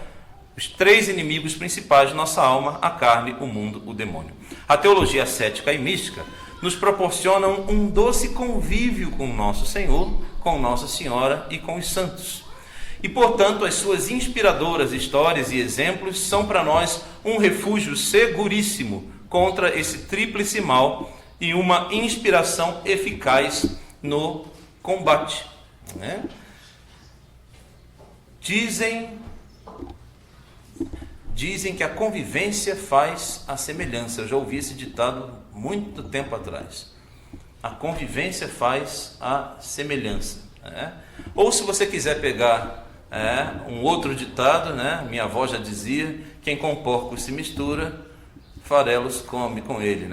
os 3 inimigos principais de nossa alma: a carne, o mundo, o demônio. A teologia cética e mística nos proporcionam um doce convívio com o nosso Senhor, com Nossa Senhora e com os santos. E, portanto, as suas inspiradoras histórias e exemplos são para nós um refúgio seguríssimo contra esse tríplice mal e uma inspiração eficaz no combate. Dizem que a convivência faz a semelhança. Eu já ouvi esse ditado muito tempo atrás. A convivência faz a semelhança. Ou se você quiser pegar um outro ditado, minha avó já dizia: quem com porcos se mistura, farelos come com ele.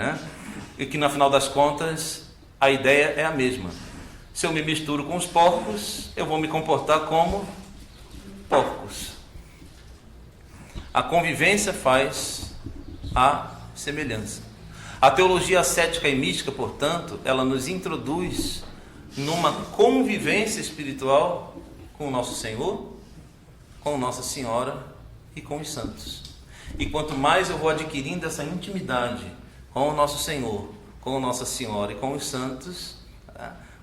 E que no final das contas a ideia é a mesma. Se eu me misturo com os porcos, eu vou me comportar como porcos. A convivência faz a semelhança. A teologia ascética e mística, portanto, ela nos introduz numa convivência espiritual com o nosso Senhor, com Nossa Senhora e com os santos. E quanto mais eu vou adquirindo essa intimidade com o nosso Senhor, com Nossa Senhora e com os santos,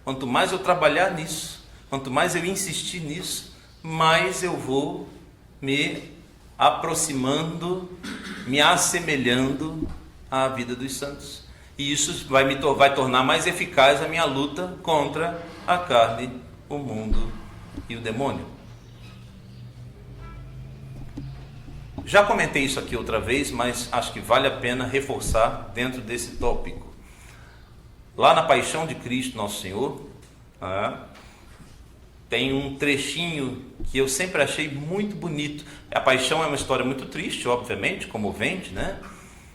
quanto mais eu trabalhar nisso, quanto mais eu insistir nisso, mais eu vou me aproximando, me assemelhando à vida dos santos. E isso vai tornar mais eficaz a minha luta contra a carne, o mundo e o demônio. Já comentei isso aqui outra vez, mas acho que vale a pena reforçar dentro desse tópico. Lá na Paixão de Cristo, Nosso Senhor, tem um trechinho que eu sempre achei muito bonito. A paixão é uma história muito triste, obviamente, comovente,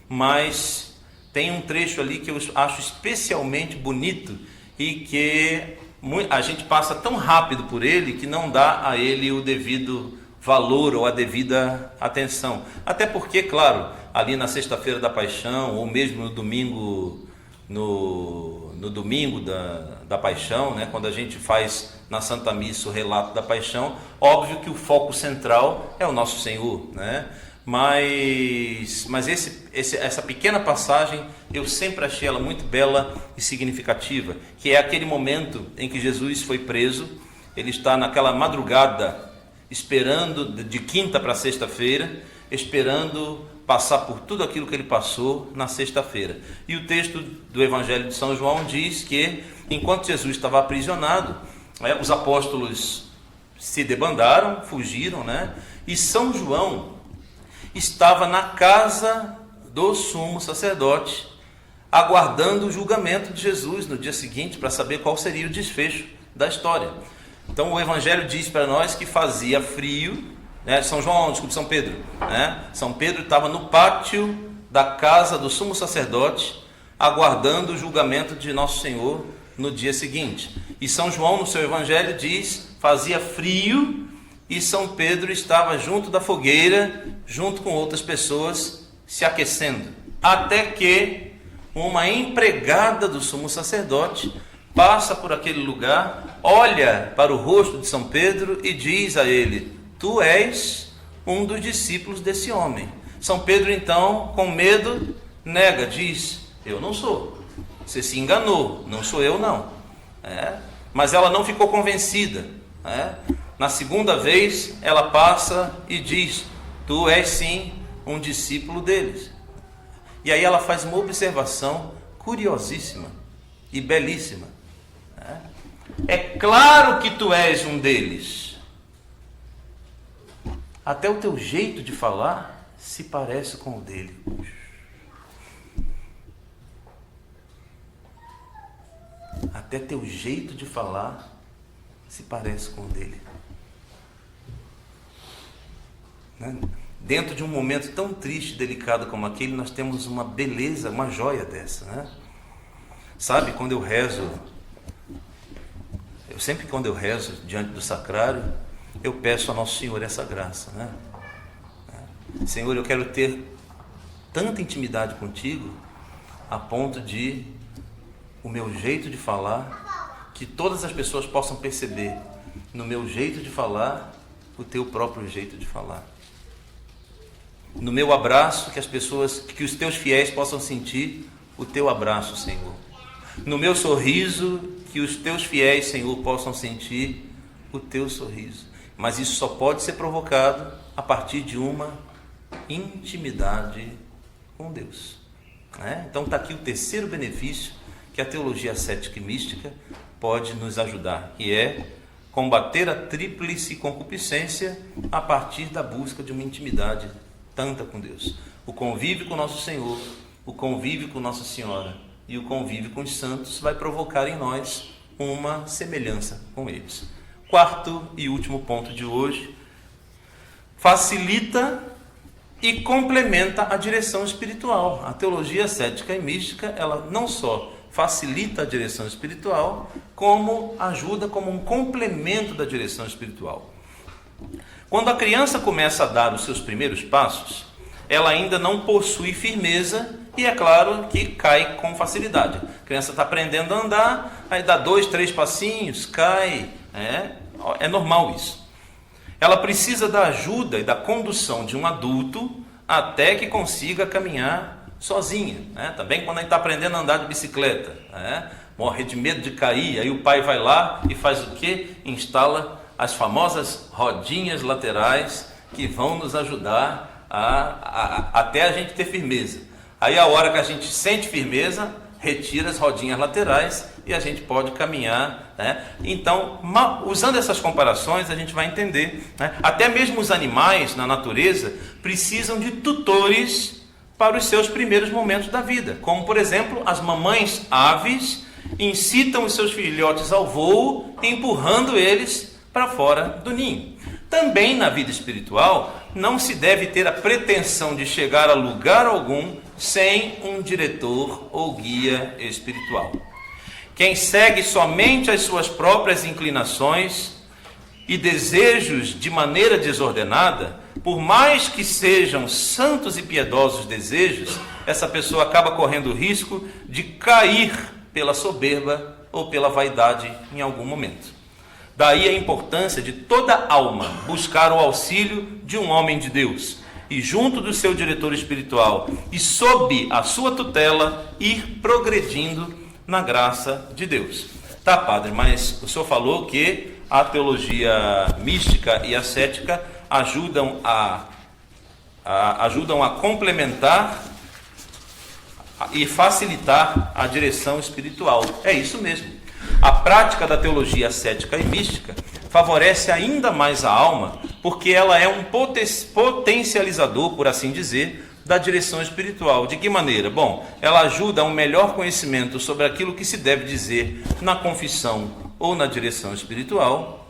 mas tem um trecho ali que eu acho especialmente bonito e que a gente passa tão rápido por ele que não dá a ele o devido valor ou a devida atenção. Até porque, claro, ali na sexta-feira da Paixão, ou mesmo no domingo, no domingo da Paixão, quando a gente faz na Santa Missa o relato da Paixão, óbvio que o foco central é o Nosso Senhor, Mas essa pequena passagem eu sempre achei ela muito bela e significativa, que é aquele momento em que Jesus foi preso. Ele está naquela madrugada, esperando, de quinta para sexta-feira, esperando passar por tudo aquilo que ele passou na sexta-feira. E o texto do Evangelho de São João diz que, enquanto Jesus estava aprisionado, os apóstolos se debandaram, fugiram, e São João estava na casa do sumo sacerdote, aguardando o julgamento de Jesus no dia seguinte, para saber qual seria o desfecho da história. Então o Evangelho diz para nós que fazia frio, São Pedro, São Pedro estava no pátio da casa do sumo sacerdote, aguardando o julgamento de Nosso Senhor no dia seguinte. E São João, no seu Evangelho, diz: fazia frio e São Pedro estava junto da fogueira, junto com outras pessoas, se aquecendo. Até que uma empregada do sumo sacerdote passa por aquele lugar, olha para o rosto de São Pedro e diz a ele: tu és um dos discípulos desse homem. São Pedro então, com medo, nega, diz: eu não sou. Você se enganou, não sou eu não. Mas ela não ficou convencida. Na segunda vez ela passa e diz: tu és sim um discípulo deles. E aí ela faz uma observação curiosíssima e belíssima. É claro que tu és um deles. Até o teu jeito de falar se parece com o dele. Até teu jeito de falar se parece com o dele. Dentro de um momento tão triste e delicado como aquele, nós temos uma beleza, uma joia dessa, Sabe, quando eu rezo, quando eu rezo diante do sacrário, eu peço a Nosso Senhor essa graça, Senhor, eu quero ter tanta intimidade contigo, a ponto de o meu jeito de falar, que todas as pessoas possam perceber no meu jeito de falar o teu próprio jeito de falar. No meu abraço, que os teus fiéis possam sentir o teu abraço, Senhor. No meu sorriso, que os teus fiéis, Senhor, possam sentir o teu sorriso. Mas isso só pode ser provocado a partir de uma intimidade com Deus. Então está aqui o terceiro benefício que a teologia ascética e mística pode nos ajudar, que é combater a tríplice concupiscência a partir da busca de uma intimidade tanta com Deus. O convívio com Nosso Senhor, o convívio com Nossa Senhora e o convívio com os santos vai provocar em nós uma semelhança com eles. Quarto e último ponto de hoje: facilita e complementa a direção espiritual. A teologia ascética e mística, ela não só facilita a direção espiritual, como ajuda como um complemento da direção espiritual. Quando a criança começa a dar os seus primeiros passos, ela ainda não possui firmeza e é claro que cai com facilidade. A criança está aprendendo a andar, aí dá 2, 3 passinhos, cai. É normal isso. Ela precisa da ajuda e da condução de um adulto até que consiga caminhar sozinha. Também quando a gente está aprendendo a andar de bicicleta, morre de medo de cair, aí o pai vai lá e faz o quê? Instala as famosas rodinhas laterais que vão nos ajudar até a gente ter firmeza. Aí a hora que a gente sente firmeza, retira as rodinhas laterais e a gente pode caminhar. Então, usando essas comparações, a gente vai entender. Até mesmo os animais na natureza precisam de tutores para os seus primeiros momentos da vida. Como, por exemplo, as mamães aves incitam os seus filhotes ao voo, empurrando eles para fora do ninho. Também na vida espiritual, não se deve ter a pretensão de chegar a lugar algum sem um diretor ou guia espiritual. Quem segue somente as suas próprias inclinações e desejos de maneira desordenada, por mais que sejam santos e piedosos desejos, essa pessoa acaba correndo o risco de cair pela soberba ou pela vaidade em algum momento. Daí a importância de toda alma buscar o auxílio de um homem de Deus e junto do seu diretor espiritual e sob a sua tutela ir progredindo na graça de Deus. Tá, padre, mas o senhor falou que a teologia mística e ascética ajudam a complementar e facilitar a direção espiritual. É isso mesmo. A prática da teologia ascética e mística favorece ainda mais a alma, porque ela é um potencializador, por assim dizer, da direção espiritual. De que maneira? Bom, ela ajuda a um melhor conhecimento sobre aquilo que se deve dizer na confissão ou na direção espiritual.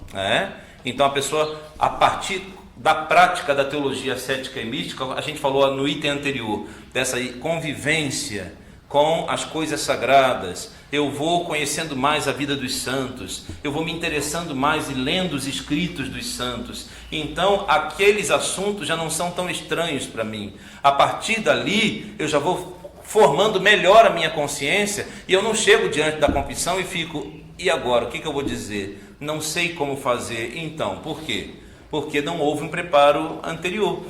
Então a pessoa, a partir da prática da teologia ascética e mística, a gente falou no item anterior, dessa convivência com as coisas sagradas, eu vou conhecendo mais a vida dos santos, eu vou me interessando mais e lendo os escritos dos santos. Então, aqueles assuntos já não são tão estranhos para mim. A partir dali, eu já vou formando melhor a minha consciência, e eu não chego diante da confissão e fico, e agora, o que eu vou dizer? Não sei como fazer. Então, por quê? Porque não houve um preparo anterior.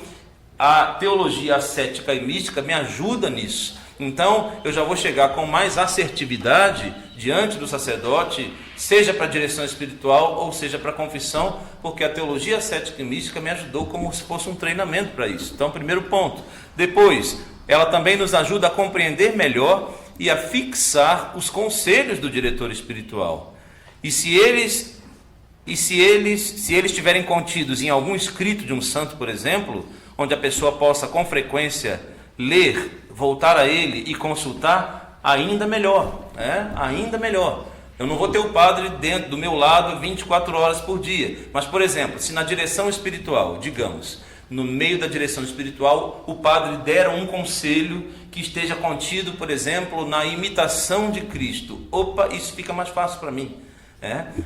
A teologia ascética e mística me ajuda nisso. Então, eu já vou chegar com mais assertividade diante do sacerdote, seja para a direção espiritual ou seja para a confissão, porque a teologia ascética e mística me ajudou como se fosse um treinamento para isso. Então, primeiro ponto. Depois, ela também nos ajuda a compreender melhor e a fixar os conselhos do diretor espiritual. E se eles estiverem contidos em algum escrito de um santo, por exemplo, onde a pessoa possa com frequência ler, voltar a ele e consultar, ainda melhor, ainda melhor. Eu não vou ter o padre dentro do meu lado 24 horas por dia, mas, por exemplo, se na direção espiritual, digamos, no meio da direção espiritual, o padre dera um conselho que esteja contido, por exemplo, na imitação de Cristo, opa, isso fica mais fácil para mim.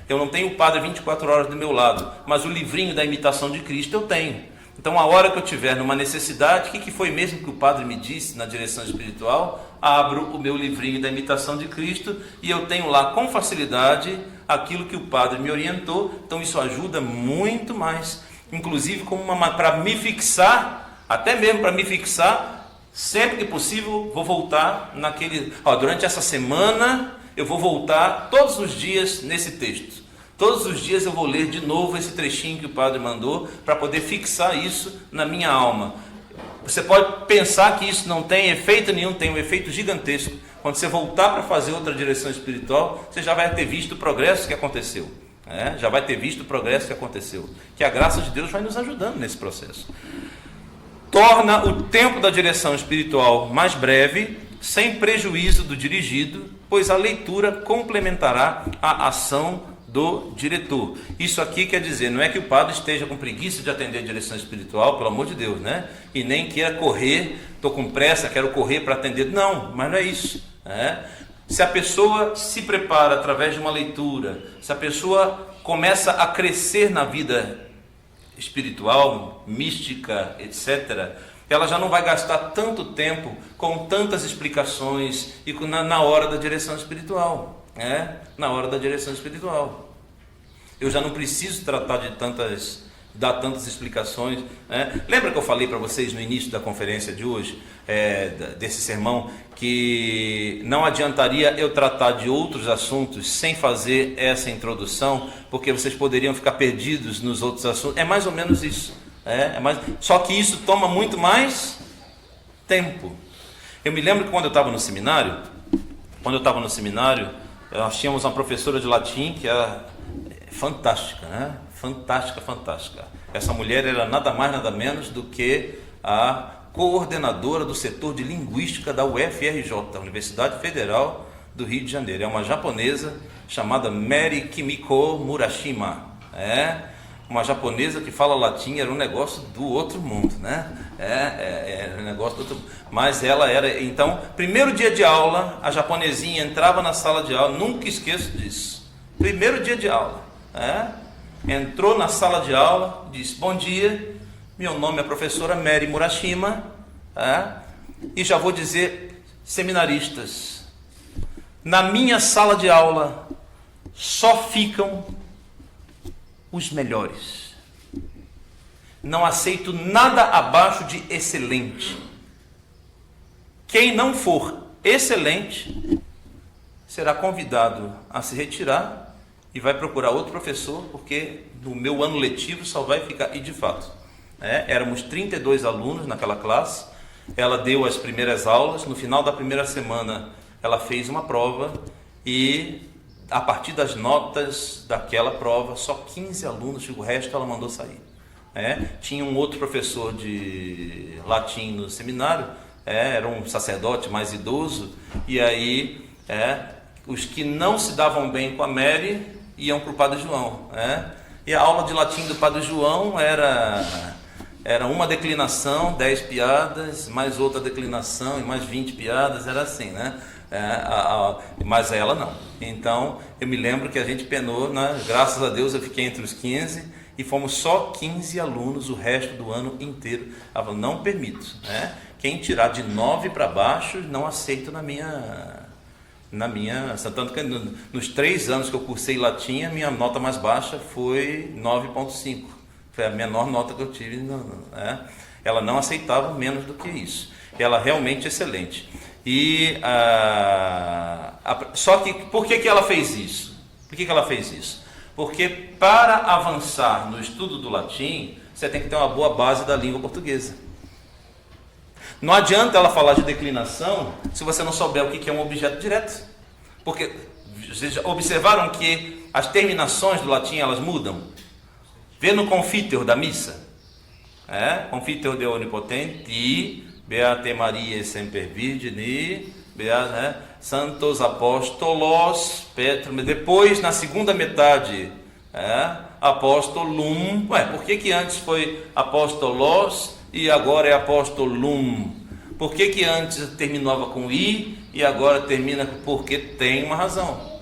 Eu não tenho o padre 24 horas do meu lado, mas o livrinho da imitação de Cristo eu tenho. Então, a hora que eu tiver numa necessidade, o que foi mesmo que o padre me disse na direção espiritual? Abro o meu livrinho da imitação de Cristo e eu tenho lá com facilidade aquilo que o padre me orientou. Então, isso ajuda muito mais, inclusive como para me fixar, até mesmo para me fixar, sempre que possível, vou voltar naquele... durante essa semana, eu vou voltar todos os dias nesse texto. Todos os dias eu vou ler de novo esse trechinho que o padre mandou para poder fixar isso na minha alma. Você pode pensar que isso não tem efeito nenhum, tem um efeito gigantesco. Quando você voltar para fazer outra direção espiritual, você já vai ter visto o progresso que aconteceu. Já vai ter visto o progresso que aconteceu. Que a graça de Deus vai nos ajudando nesse processo. Torna o tempo da direção espiritual mais breve, sem prejuízo do dirigido, pois a leitura complementará a ação do diretor. Isso aqui quer dizer, não é que o padre esteja com preguiça de atender a direção espiritual, pelo amor de Deus, e nem queira correr, estou com pressa, quero correr para atender. Não, mas não é isso. Se a pessoa se prepara através de uma leitura, se a pessoa começa a crescer na vida espiritual, mística, etc., ela já não vai gastar tanto tempo com tantas explicações e na hora da direção espiritual. Na hora da direção espiritual. Eu já não preciso tratar de dar tantas explicações. Lembra que eu falei para vocês no início da conferência de hoje, desse sermão, que não adiantaria eu tratar de outros assuntos sem fazer essa introdução, porque vocês poderiam ficar perdidos nos outros assuntos. É mais ou menos isso. Só que isso toma muito mais tempo. Eu me lembro que quando eu estava no seminário, nós tínhamos uma professora de latim que era fantástica, fantástica. Essa mulher era nada mais, nada menos do que a coordenadora do setor de linguística da UFRJ, a Universidade Federal do Rio de Janeiro. É uma japonesa chamada Mary Kimiko Murashima. Uma japonesa que fala latim, era um negócio do outro mundo, era um negócio do outro mundo. Mas ela era, então, primeiro dia de aula, a japonesinha entrava na sala de aula, nunca esqueço disso, primeiro dia de aula, entrou na sala de aula, disse, bom dia, meu nome é a professora Mary Murashima, e já vou dizer, seminaristas, na minha sala de aula só ficam os melhores. Não aceito nada abaixo de excelente. Quem não for excelente será convidado a se retirar e vai procurar outro professor, porque no meu ano letivo só vai ficar. E de fato, éramos 32 alunos naquela classe. Ela deu as primeiras aulas. No final da primeira semana ela fez uma prova e a partir das notas daquela prova, só 15 alunos, o resto ela mandou sair. Tinha um outro professor de latim no seminário, era um sacerdote mais idoso, e aí os que não se davam bem com a Mary iam para o Padre João. E a aula de latim do Padre João era uma declinação, 10 piadas, mais outra declinação e mais 20 piadas, era assim, mas ela não. Então, eu me lembro que a gente penou, graças a Deus eu fiquei entre os 15, E fomos só 15 alunos o resto do ano inteiro. Ela falou, não permito, né? Quem tirar de 9 para baixo, não aceito na minha... Tanto que nos 3 anos que eu cursei latim, a minha nota mais baixa foi 9,5. Foi a menor nota que eu tive, né? Ela não aceitava menos do que isso. Ela realmente excelente. Só que, por que ela fez isso? Por que ela fez isso? Porque para avançar no estudo do latim, você tem que ter uma boa base da língua portuguesa. Não adianta ela falar de declinação se você não souber o que é um objeto direto. Porque vocês já observaram que as terminações do latim elas mudam? Vê no Confiteor da missa. Confiteor de onipotenti, Beate Maria semper Virgini, Santos Apóstolos, Petro. Depois, na segunda metade, Apóstolum. Por que antes foi Apóstolos e agora é Apóstolum? Por que antes terminava com I e agora termina com... Porque tem uma razão.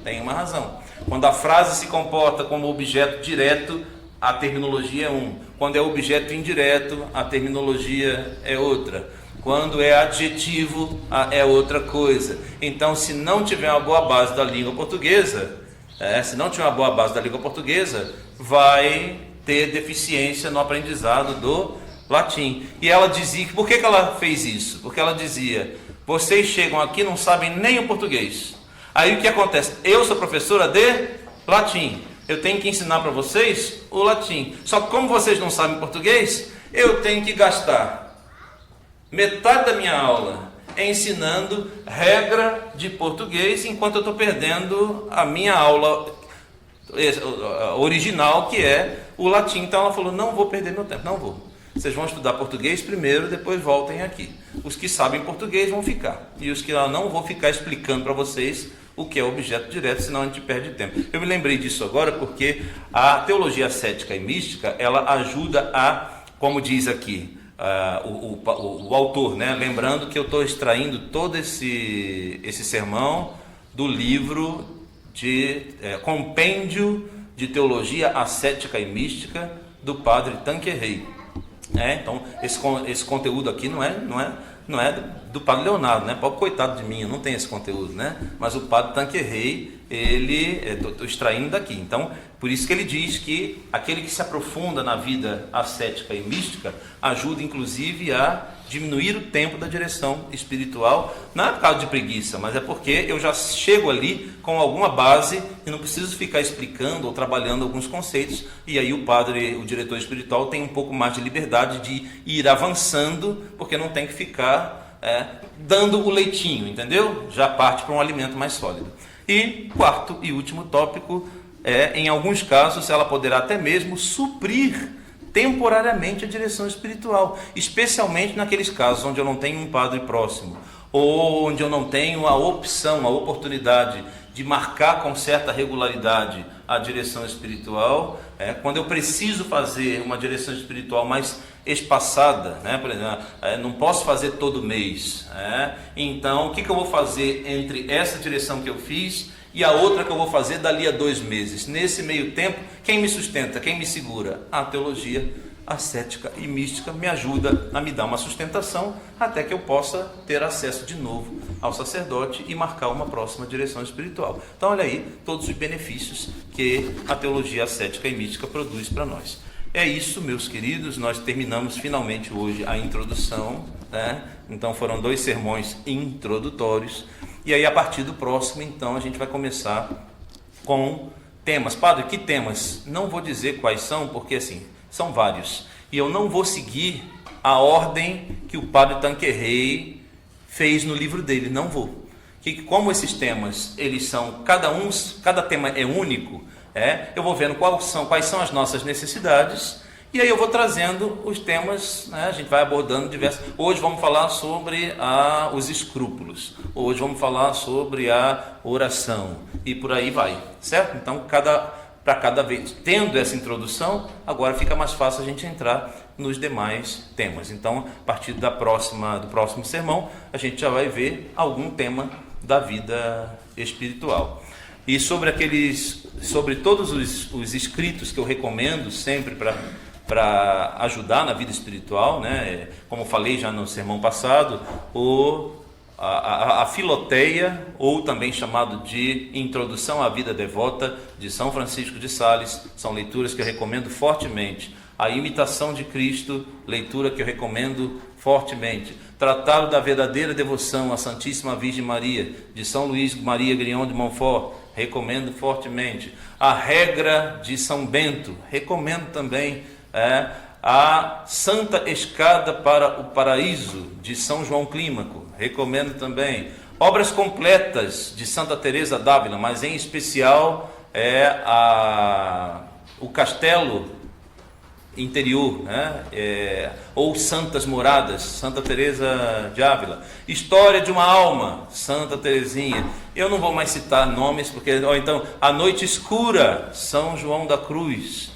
Quando a frase se comporta como objeto direto, a terminologia é um. Quando é objeto indireto, a terminologia é outra. Quando é adjetivo, é outra coisa. Então, se não tiver uma boa base da língua portuguesa, vai ter deficiência no aprendizado do latim. E ela dizia, por que ela fez isso? Porque ela dizia, vocês chegam aqui e não sabem nem o português. Aí o que acontece? Eu sou professora de latim. Eu tenho que ensinar para vocês o latim. Só que como vocês não sabem português, eu tenho que gastar metade da minha aula ensinando regra de português, enquanto eu estou perdendo a minha aula original, que é o latim. Então ela falou, não vou perder meu tempo, não vou. Vocês vão estudar português primeiro, depois voltem aqui. Os que sabem português vão ficar. E os que não vou ficar explicando para vocês o que é objeto direto, senão a gente perde tempo. Eu me lembrei disso agora porque a teologia ascética e mística, ela ajuda a, como diz aqui, o autor, né? Lembrando que eu estou extraindo todo esse sermão do livro de Compêndio de Teologia Ascética e Mística do padre Tanqueray. Então esse conteúdo aqui não é do padre Leonardo, né? Coitado de mim, eu não tenho esse conteúdo, né? Mas o padre Tanqueray, estou extraindo daqui. Então, por isso que ele diz que aquele que se aprofunda na vida ascética e mística ajuda inclusive a diminuir o tempo da direção espiritual. Não é por causa de preguiça, mas é porque eu já chego ali com alguma base e não preciso ficar explicando ou trabalhando alguns conceitos. E aí o padre, o diretor espiritual, tem um pouco mais de liberdade de ir avançando, porque não tem que ficar dando o leitinho, entendeu? Já parte para um alimento mais sólido. E quarto e último tópico em alguns casos ela poderá até mesmo suprir temporariamente a direção espiritual, especialmente naqueles casos onde eu não tenho um padre próximo, ou onde eu não tenho a opção, a oportunidade de marcar com certa regularidade a direção espiritual, quando eu preciso fazer uma direção espiritual mais espaçada, né? Por exemplo, não posso fazer todo mês, então o que eu vou fazer entre essa direção que eu fiz e a outra que eu vou fazer dali a 2 meses? Nesse meio tempo, quem me sustenta, quem me segura? A teologia ascética e mística me ajuda a me dar uma sustentação até que eu possa ter acesso de novo ao sacerdote e marcar uma próxima direção espiritual. Então olha aí todos os benefícios que a teologia ascética e mística produz para nós. É isso, meus queridos, nós terminamos finalmente hoje a introdução, né? Então foram 2 sermões introdutórios, e aí a partir do próximo, então, a gente vai começar com temas. Padre, que temas? Não vou dizer quais são, porque assim, são vários, e eu não vou seguir a ordem que o padre Tanqueray fez no livro dele, não vou. Como esses temas, eles são, cada tema é único, eu vou vendo quais são as nossas necessidades, e aí eu vou trazendo os temas, né? A gente vai abordando diversos. Hoje vamos falar sobre os escrúpulos, hoje vamos falar sobre a oração, e por aí vai, certo? Então, para cada vez, tendo essa introdução, agora fica mais fácil a gente entrar nos demais temas. Então, a partir do próximo sermão, a gente já vai ver algum tema da vida espiritual. E sobre todos os escritos que eu recomendo sempre para ajudar na vida espiritual, né? Como falei já no sermão passado, a Filoteia, ou também chamado de Introdução à Vida Devota, de São Francisco de Sales, são leituras que eu recomendo fortemente. A Imitação de Cristo, leitura que eu recomendo fortemente. Tratado da Verdadeira Devoção à Santíssima Virgem Maria, de São Luís Maria Grignon de Montfort, recomendo fortemente. A Regra de São Bento, recomendo também. A Santa Escada para o Paraíso, de São João Clímaco, recomendo também. Obras completas de Santa Teresa d'Ávila, mas em especial o Castelo Interior, né? Ou Santas Moradas, Santa Teresa de Ávila. História de uma Alma, Santa Teresinha. Eu não vou mais citar nomes, ou então A Noite Escura, São João da Cruz.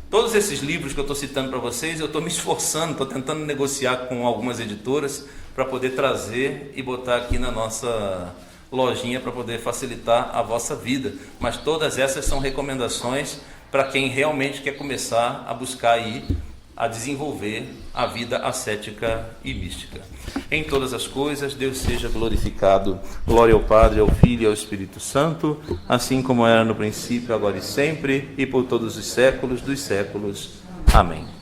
Todos esses livros que eu estou citando para vocês, eu estou me esforçando, estou tentando negociar com algumas editoras para poder trazer e botar aqui na nossa lojinha para poder facilitar a vossa vida. Mas todas essas são recomendações para quem realmente quer começar a buscar aí, a desenvolver a vida ascética e mística. Em todas as coisas, Deus seja glorificado. Glória ao Padre, ao Filho e ao Espírito Santo, assim como era no princípio, agora e sempre, e por todos os séculos dos séculos. Amém.